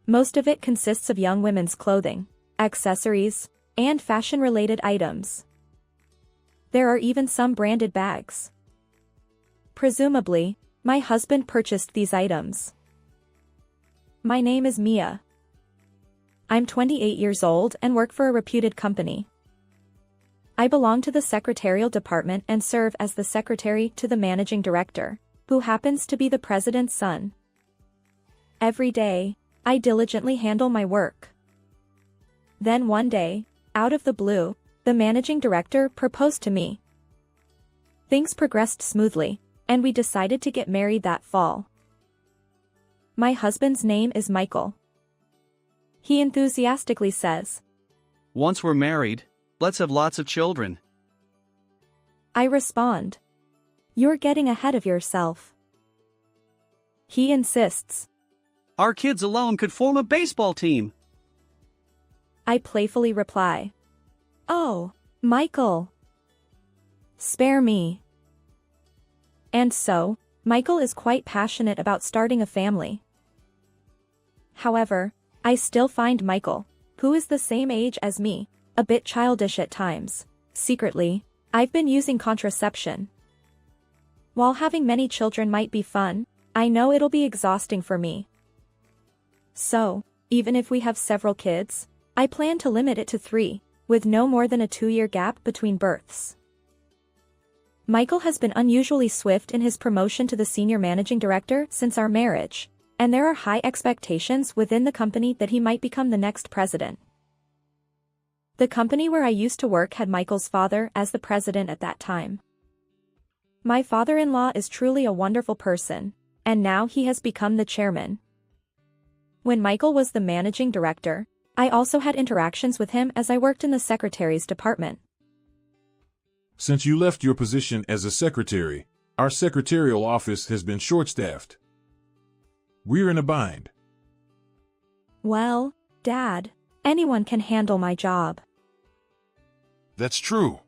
Most of it consists of young women's clothing, accessories, and fashion-related items. There are even some branded bags. Presumably, my husband purchased these items. My name is Mia. I'm 28 years old and work for a reputed company. I belong to the secretarial department and serve as the secretary to the managing director, who happens to be the president's son. Every day, I diligently handle my work. Then one day, out of the blue, the managing director proposed to me. Things progressed smoothly, and we decided to get married that fall. My husband's name is Michael. He enthusiastically says, Once we're married, let's have lots of children. I respond, You're getting ahead of yourself. He insists. Our kids alone could form a baseball team. I playfully reply, Oh, Michael. Spare me. And so, Michael is quite passionate about starting a family. However, I still find Michael, who is the same age as me, a bit childish at times. Secretly, I've been using contraception. While having many children might be fun, I know it'll be exhausting for me. So, even if we have several kids, I plan to limit it to 3, with no more than a 2-year gap between births. Michael has been unusually swift in his promotion to the senior managing director since our marriage, and there are high expectations within the company that he might become the next president. The company where I used to work had Michael's father as the president at that time. My father-in-law is truly a wonderful person, and now he has become the chairman. When Michael was the managing director, I also had interactions with him as I worked in the secretary's department. Since you left your position as a secretary, our secretarial office has been short-staffed. We're in a bind. Well, Dad, anyone can handle my job. That's true.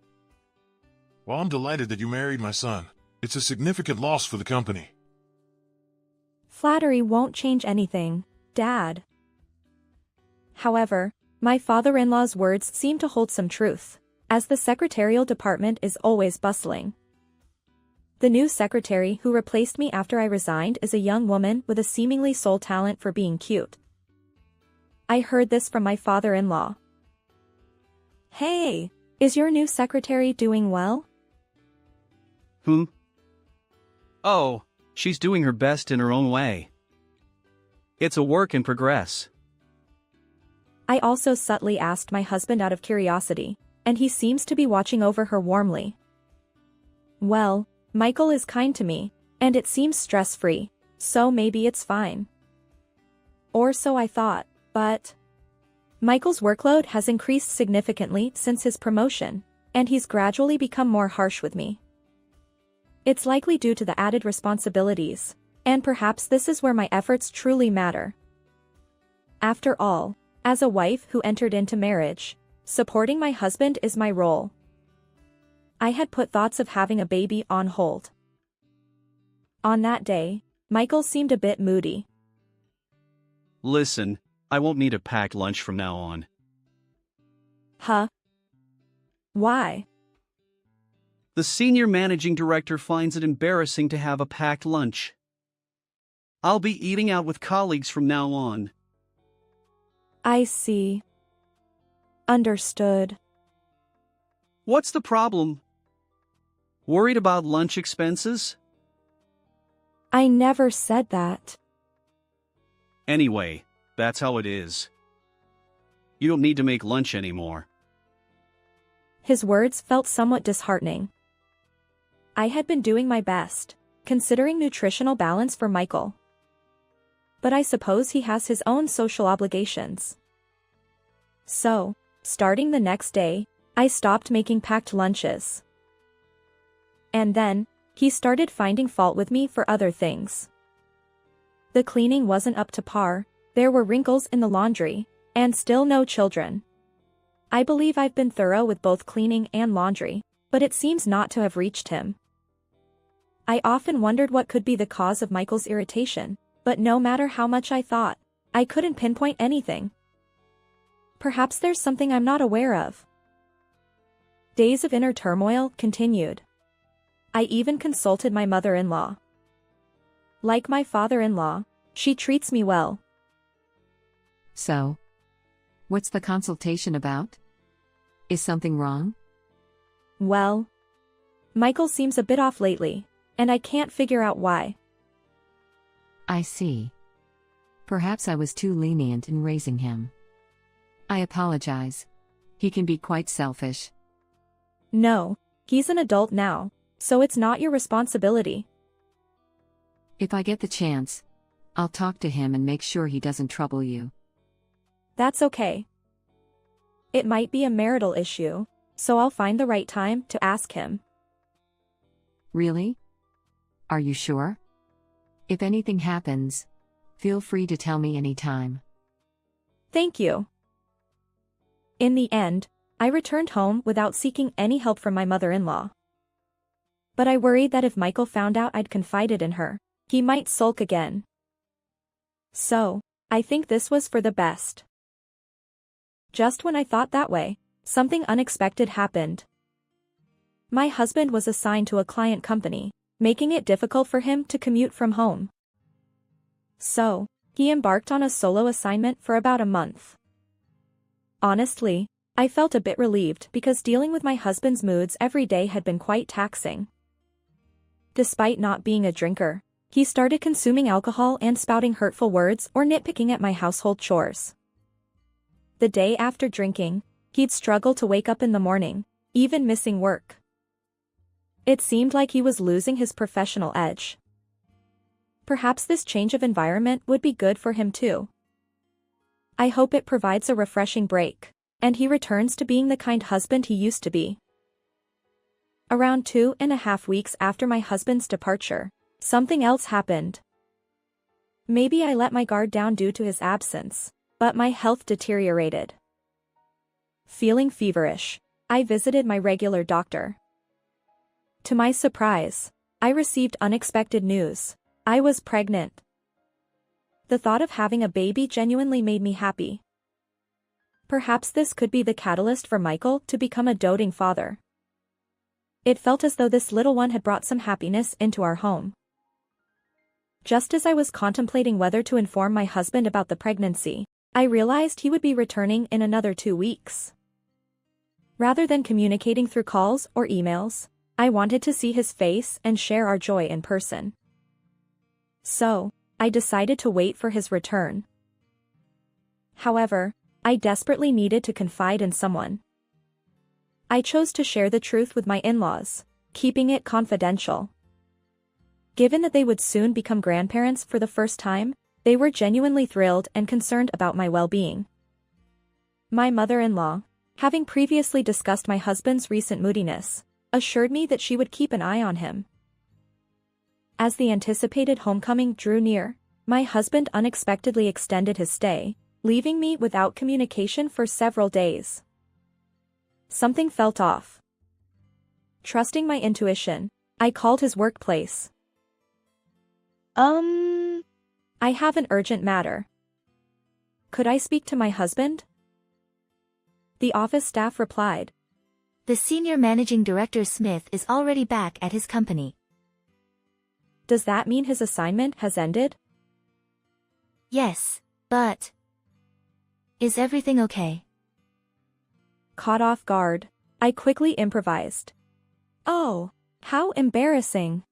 Well, I'm delighted that you married my son. It's a significant loss for the company. Flattery won't change anything, Dad. However, my father-in-law's words seem to hold some truth, as the secretarial department is always bustling. The new secretary who replaced me after I resigned is a young woman with a seemingly sole talent for being cute. I heard this from my father-in-law. Hey, is your new secretary doing well? Oh, she's doing her best in her own way. It's a work in progress. I also subtly asked my husband out of curiosity, and he seems to be watching over her warmly. Well, Michael is kind to me, and it seems stress-free, so maybe it's fine. Or so I thought, but Michael's workload has increased significantly since his promotion, and he's gradually become more harsh with me. It's likely due to the added responsibilities, and perhaps this is where my efforts truly matter. After all, as a wife who entered into marriage, supporting my husband is my role. I had put thoughts of having a baby on hold. On that day, Michael seemed a bit moody. Listen, I won't need a packed lunch from now on. Huh? Why? The senior managing director finds it embarrassing to have a packed lunch. I'll be eating out with colleagues from now on. I see. Understood. What's the problem? Worried about lunch expenses? I never said that. Anyway, that's how it is. You don't need to make lunch anymore. His words felt somewhat disheartening. I had been doing my best, considering nutritional balance for Michael. But I suppose he has his own social obligations. So, starting the next day, I stopped making packed lunches. And then, he started finding fault with me for other things. The cleaning wasn't up to par, there were wrinkles in the laundry, and still no children. I believe I've been thorough with both cleaning and laundry, but it seems not to have reached him. I often wondered what could be the cause of Michael's irritation, but no matter how much I thought, I couldn't pinpoint anything. Perhaps there's something I'm not aware of. Days of inner turmoil continued. I even consulted my mother-in-law. Like my father-in-law, she treats me well. So, what's the consultation about? Is something wrong? Well, Michael seems a bit off lately, and I can't figure out why. I see. Perhaps I was too lenient in raising him. I apologize. He can be quite selfish. No, he's an adult now, so it's not your responsibility. If I get the chance, I'll talk to him and make sure he doesn't trouble you. That's okay. It might be a marital issue, so I'll find the right time to ask him. Really? Are you sure? If anything happens, feel free to tell me anytime. Thank you. In the end, I returned home without seeking any help from my mother-in-law. But I worried that if Michael found out I'd confided in her, he might sulk again. So, I think this was for the best. Just when I thought that way, something unexpected happened. My husband was assigned to a client company, making it difficult for him to commute from home. So, he embarked on a solo assignment for about a month. Honestly, I felt a bit relieved because dealing with my husband's moods every day had been quite taxing. Despite not being a drinker, he started consuming alcohol and spouting hurtful words or nitpicking at my household chores. The day after drinking, he'd struggle to wake up in the morning, even missing work. It seemed like he was losing his professional edge. Perhaps this change of environment would be good for him too. I hope it provides a refreshing break, and he returns to being the kind husband he used to be. Around 2.5 weeks after my husband's departure, something else happened. Maybe I let my guard down due to his absence, but my health deteriorated. Feeling feverish, I visited my regular doctor. To my surprise, I received unexpected news. I was pregnant. The thought of having a baby genuinely made me happy. Perhaps this could be the catalyst for Michael to become a doting father. It felt as though this little one had brought some happiness into our home. Just as I was contemplating whether to inform my husband about the pregnancy, I realized he would be returning in another 2 weeks. Rather than communicating through calls or emails, I wanted to see his face and share our joy in person. So, I decided to wait for his return. However, I desperately needed to confide in someone. I chose to share the truth with my in-laws, keeping it confidential. Given that they would soon become grandparents for the first time, they were genuinely thrilled and concerned about my well-being. My mother-in-law, having previously discussed my husband's recent moodiness, assured me that she would keep an eye on him. As the anticipated homecoming drew near, my husband unexpectedly extended his stay, leaving me without communication for several days. Something felt off. Trusting my intuition, I called his workplace. I have an urgent matter. Could I speak to my husband? The office staff replied. The Senior Managing Director Smith is already back at his company. Does that mean his assignment has ended? Yes, but... Is everything okay? Caught off guard, I quickly improvised. Oh, how embarrassing.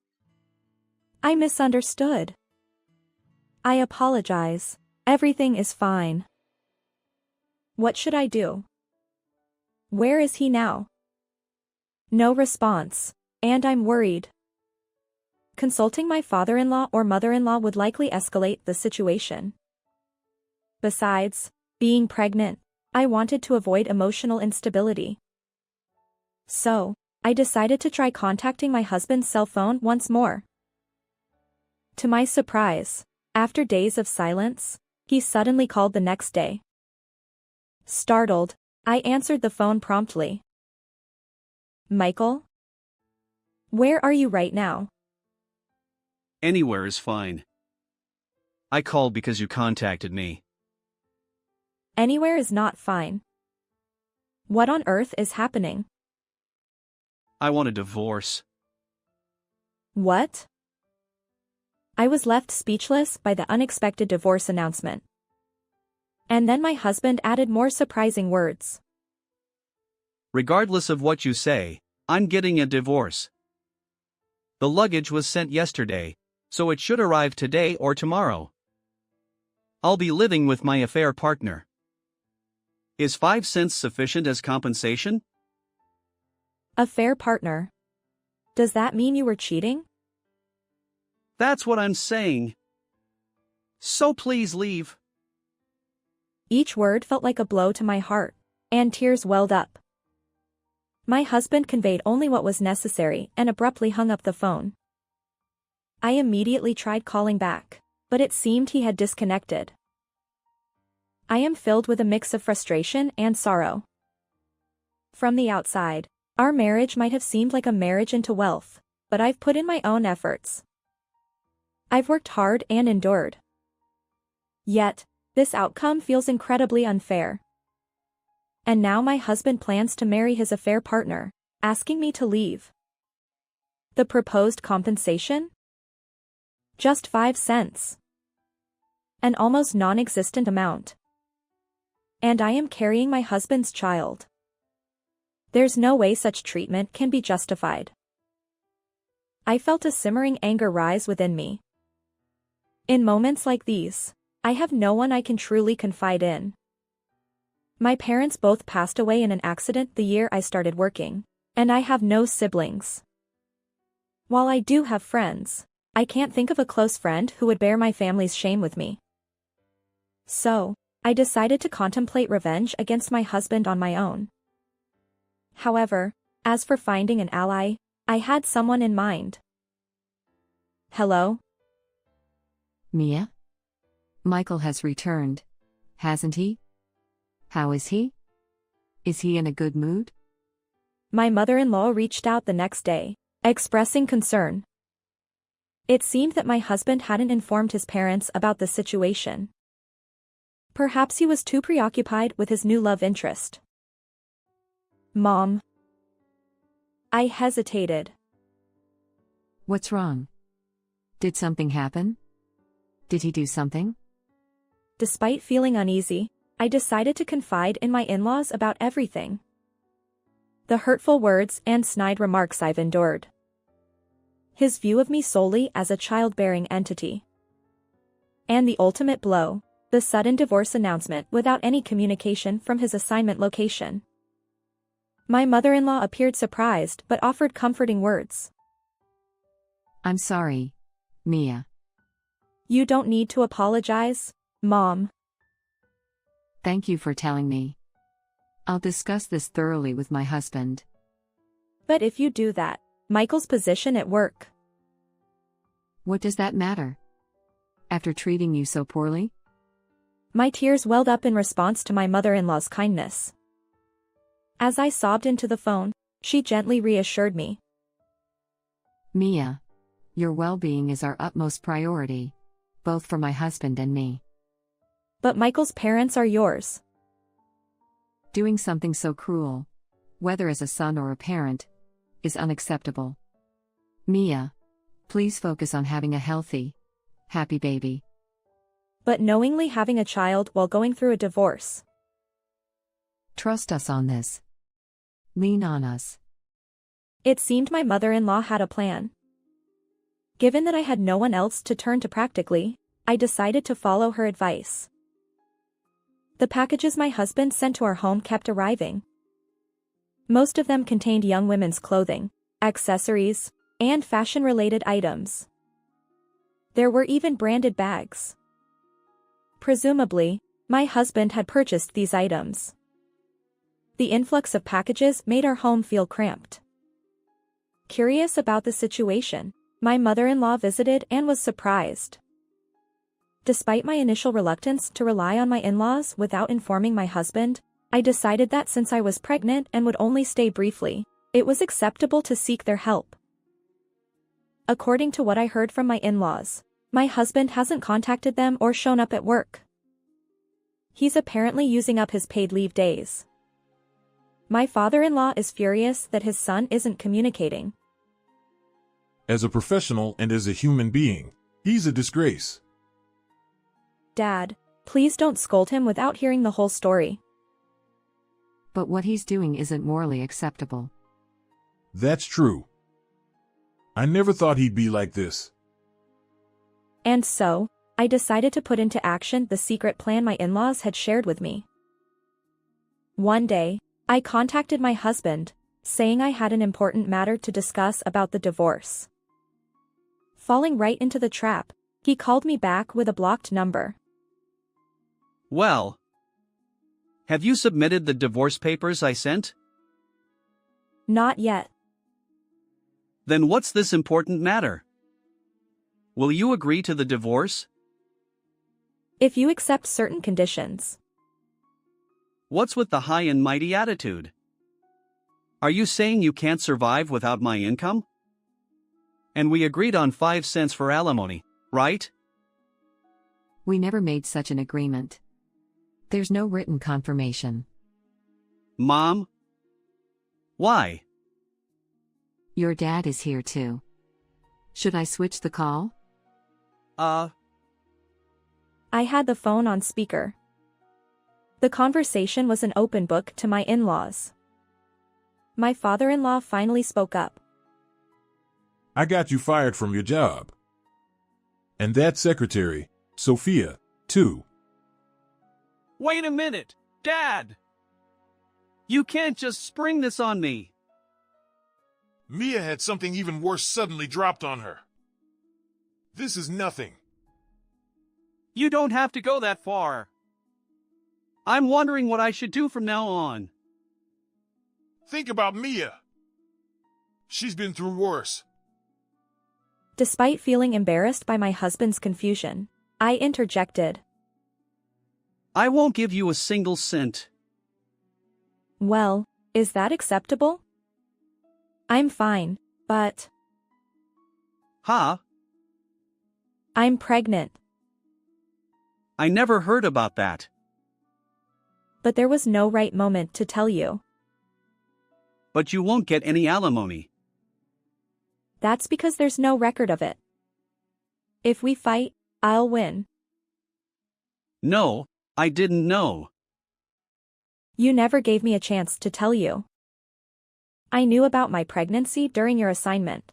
I misunderstood. I apologize. Everything is fine. What should I do? Where is he now? No response, and I'm worried. Consulting my father-in-law or mother-in-law would likely escalate the situation. Besides, being pregnant, I wanted to avoid emotional instability. So, I decided to try contacting my husband's cell phone once more. To my surprise, after days of silence, he suddenly called the next day. Startled, I answered the phone promptly. Michael? Where are you right now? Anywhere is fine. I called because you contacted me. Anywhere is not fine. What on earth is happening? I want a divorce. What? I was left speechless by the unexpected divorce announcement. And then my husband added more surprising words. Regardless of what you say, I'm getting a divorce. The luggage was sent yesterday, so it should arrive today or tomorrow. I'll be living with my affair partner. Is 5 cents sufficient as compensation? Affair partner. Does that mean you were cheating? That's what I'm saying. So please leave. Each word felt like a blow to my heart, and tears welled up. My husband conveyed only what was necessary and abruptly hung up the phone. I immediately tried calling back, but it seemed he had disconnected. I am filled with a mix of frustration and sorrow. From the outside, our marriage might have seemed like a marriage into wealth, but I've put in my own efforts. I've worked hard and endured. Yet, this outcome feels incredibly unfair. And now my husband plans to marry his affair partner, asking me to leave. The proposed compensation? Just 5 cents. An almost non-existent amount. And I am carrying my husband's child. There's no way such treatment can be justified. I felt a simmering anger rise within me. In moments like these, I have no one I can truly confide in. My parents both passed away in an accident the year I started working, and I have no siblings. While I do have friends, I can't think of a close friend who would bear my family's shame with me. So, I decided to contemplate revenge against my husband on my own. However, as for finding an ally, I had someone in mind. Hello? Mia? Michael has returned, hasn't he? How is he? Is he in a good mood? My mother-in-law reached out the next day, expressing concern. It seemed that my husband hadn't informed his parents about the situation. Perhaps he was too preoccupied with his new love interest. Mom. I hesitated. What's wrong? Did something happen? Did he do something? Despite feeling uneasy, I decided to confide in my in-laws about everything. The hurtful words and snide remarks I've endured. His view of me solely as a childbearing entity. And the ultimate blow, the sudden divorce announcement without any communication from his assignment location. My mother-in-law appeared surprised but offered comforting words. I'm sorry, Mia. You don't need to apologize, Mom. Thank you for telling me. I'll discuss this thoroughly with my husband. But if you do that, Michael's position at work. What does that matter? After treating you so poorly? My tears welled up in response to my mother-in-law's kindness. As I sobbed into the phone, she gently reassured me. Mia, your well-being is our utmost priority, both for my husband and me. But Michael's parents are yours. Doing something so cruel, whether as a son or a parent, is unacceptable. Mia, please focus on having a healthy, happy baby. But knowingly having a child while going through a divorce. Trust us on this. Lean on us. It seemed my mother-in-law had a plan. Given that I had no one else to turn to practically, I decided to follow her advice. The packages my husband sent to our home kept arriving. Most of them contained young women's clothing, accessories, and fashion-related items. There were even branded bags. Presumably, my husband had purchased these items. The influx of packages made our home feel cramped. Curious about the situation, my mother-in-law visited and was surprised. Despite my initial reluctance to rely on my in-laws without informing my husband, I decided that since I was pregnant and would only stay briefly, it was acceptable to seek their help. According to what I heard from my in-laws, my husband hasn't contacted them or shown up at work. He's apparently using up his paid leave days. My father-in-law is furious that his son isn't communicating. As a professional and as a human being, he's a disgrace. Dad, please don't scold him without hearing the whole story. But what he's doing isn't morally acceptable. That's true. I never thought he'd be like this. And so, I decided to put into action the secret plan my in-laws had shared with me. One day, I contacted my husband, saying I had an important matter to discuss about the divorce. Falling right into the trap, he called me back with a blocked number. Well, have you submitted the divorce papers I sent? Not yet. Then what's this important matter? Will you agree to the divorce? If you accept certain conditions. What's with the high and mighty attitude? Are you saying you can't survive without my income? And we agreed on 5 cents for alimony, right? We never made such an agreement. There's no written confirmation. Mom? Why? Your dad is here too. Should I switch the call? I had the phone on speaker. The conversation was an open book to my in-laws. my father-in-law finally spoke up. I got you fired from your job. And that secretary, Sophia, too. Wait a minute, Dad! You can't just spring this on me. Mia had something even worse suddenly dropped on her. This is nothing. You don't have to go that far. I'm wondering what I should do from now on. Think about Mia. She's been through worse. Despite feeling embarrassed by my husband's confusion, I interjected. I won't give you a single cent. Well, is that acceptable? I'm fine, but... Huh? I'm pregnant. I never heard about that. But there was no right moment to tell you. But you won't get any alimony. That's because there's no record of it. If we fight, I'll win. No, I didn't know. You never gave me a chance to tell you. I knew about my pregnancy during your assignment.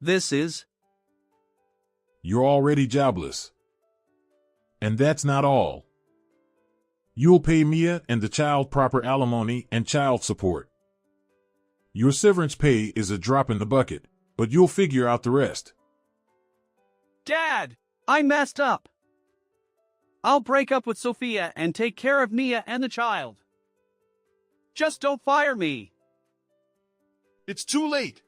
This is... You're already jobless. And that's not all. You'll pay Mia and the child proper alimony and child support. Your severance pay is a drop in the bucket, but you'll figure out the rest. Dad, I messed up. I'll break up with Sophia and take care of Mia and the child. Just don't fire me. It's too late.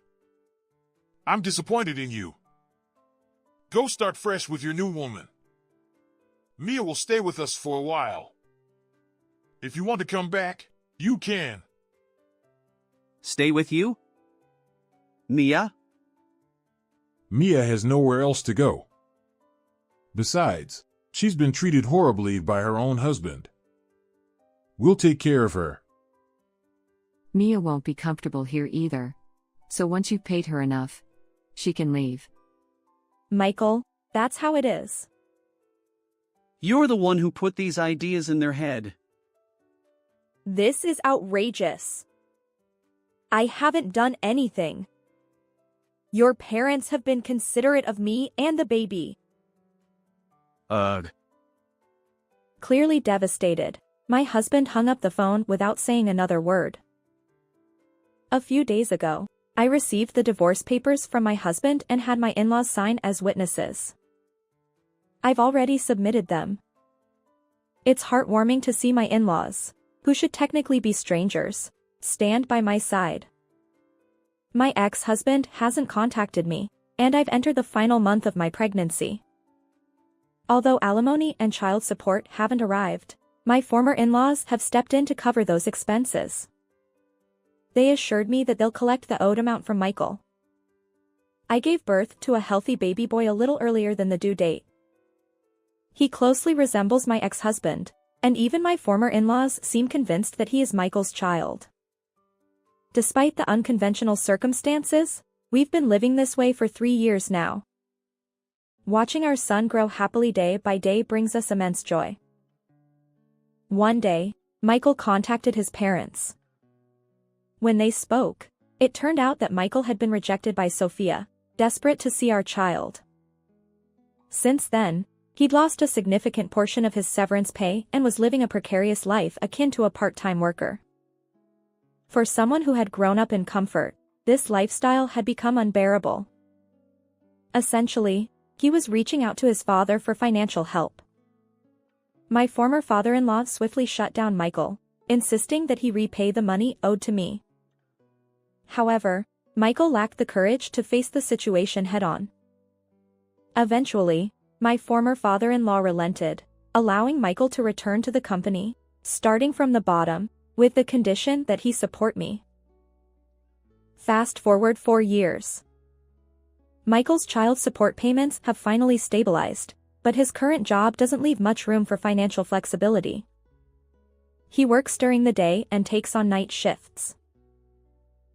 I'm disappointed in you. Go start fresh with your new woman. Mia will stay with us for a while. If you want to come back, you can. Stay with you? Mia? Mia has nowhere else to go. Besides, she's been treated horribly by her own husband. We'll take care of her. Mia won't be comfortable here either. So once you've paid her enough, she can leave. Michael, that's how it is. You're the one who put these ideas in their head. This is outrageous. I haven't done anything. Your parents have been considerate of me and the baby. Ugh. Clearly devastated, my husband hung up the phone without saying another word. A few days ago, I received the divorce papers from my husband and had my in-laws sign as witnesses. I've already submitted them. It's heartwarming to see my in-laws, who should technically be strangers, stand by my side. My ex-husband hasn't contacted me, and I've entered the final month of my pregnancy. Although alimony and child support haven't arrived, my former in-laws have stepped in to cover those expenses. They assured me that they'll collect the owed amount from Michael. I gave birth to a healthy baby boy a little earlier than the due date. He closely resembles my ex-husband, and even my former in-laws seem convinced that he is Michael's child. Despite the unconventional circumstances, we've been living this way for 3 years now. Watching our son grow happily day by day brings us immense joy. One day, Michael contacted his parents. When they spoke, it turned out that Michael had been rejected by Sophia, desperate to see our child. Since then, he'd lost a significant portion of his severance pay and was living a precarious life akin to a part-time worker. For someone who had grown up in comfort, this lifestyle had become unbearable. Essentially, he was reaching out to his father for financial help. My former father-in-law swiftly shut down Michael, insisting that he repay the money owed to me. However, Michael lacked the courage to face the situation head-on. Eventually, my former father-in-law relented, allowing Michael to return to the company, starting from the bottom, with the condition that he support me. Fast forward 4 years. Michael's child support payments have finally stabilized, but his current job doesn't leave much room for financial flexibility. He works during the day and takes on night shifts.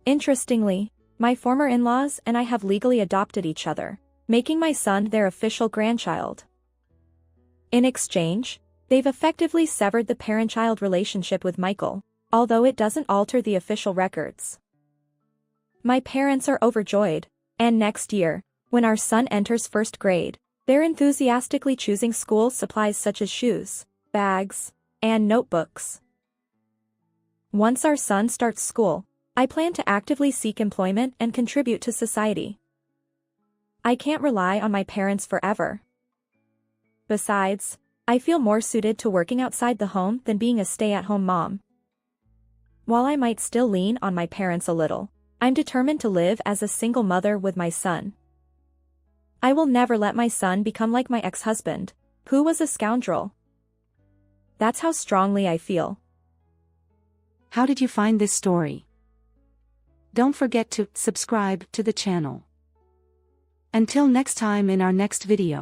Interestingly, my former in-laws and I have legally adopted each other, making my son their official grandchild. In exchange, they've effectively severed the parent-child relationship with Michael, although it doesn't alter the official records. My parents are overjoyed, and next year, when our son enters first grade, they're enthusiastically choosing school supplies such as shoes, bags, and notebooks. Once our son starts school, I plan to actively seek employment and contribute to society. I can't rely on my parents forever. Besides, I feel more suited to working outside the home than being a stay-at-home mom. While I might still lean on my parents a little, I'm determined to live as a single mother with my son. I will never let my son become like my ex-husband, who was a scoundrel. That's how strongly I feel. How did you find this story? Don't forget to subscribe to the channel. Until next time in our next video.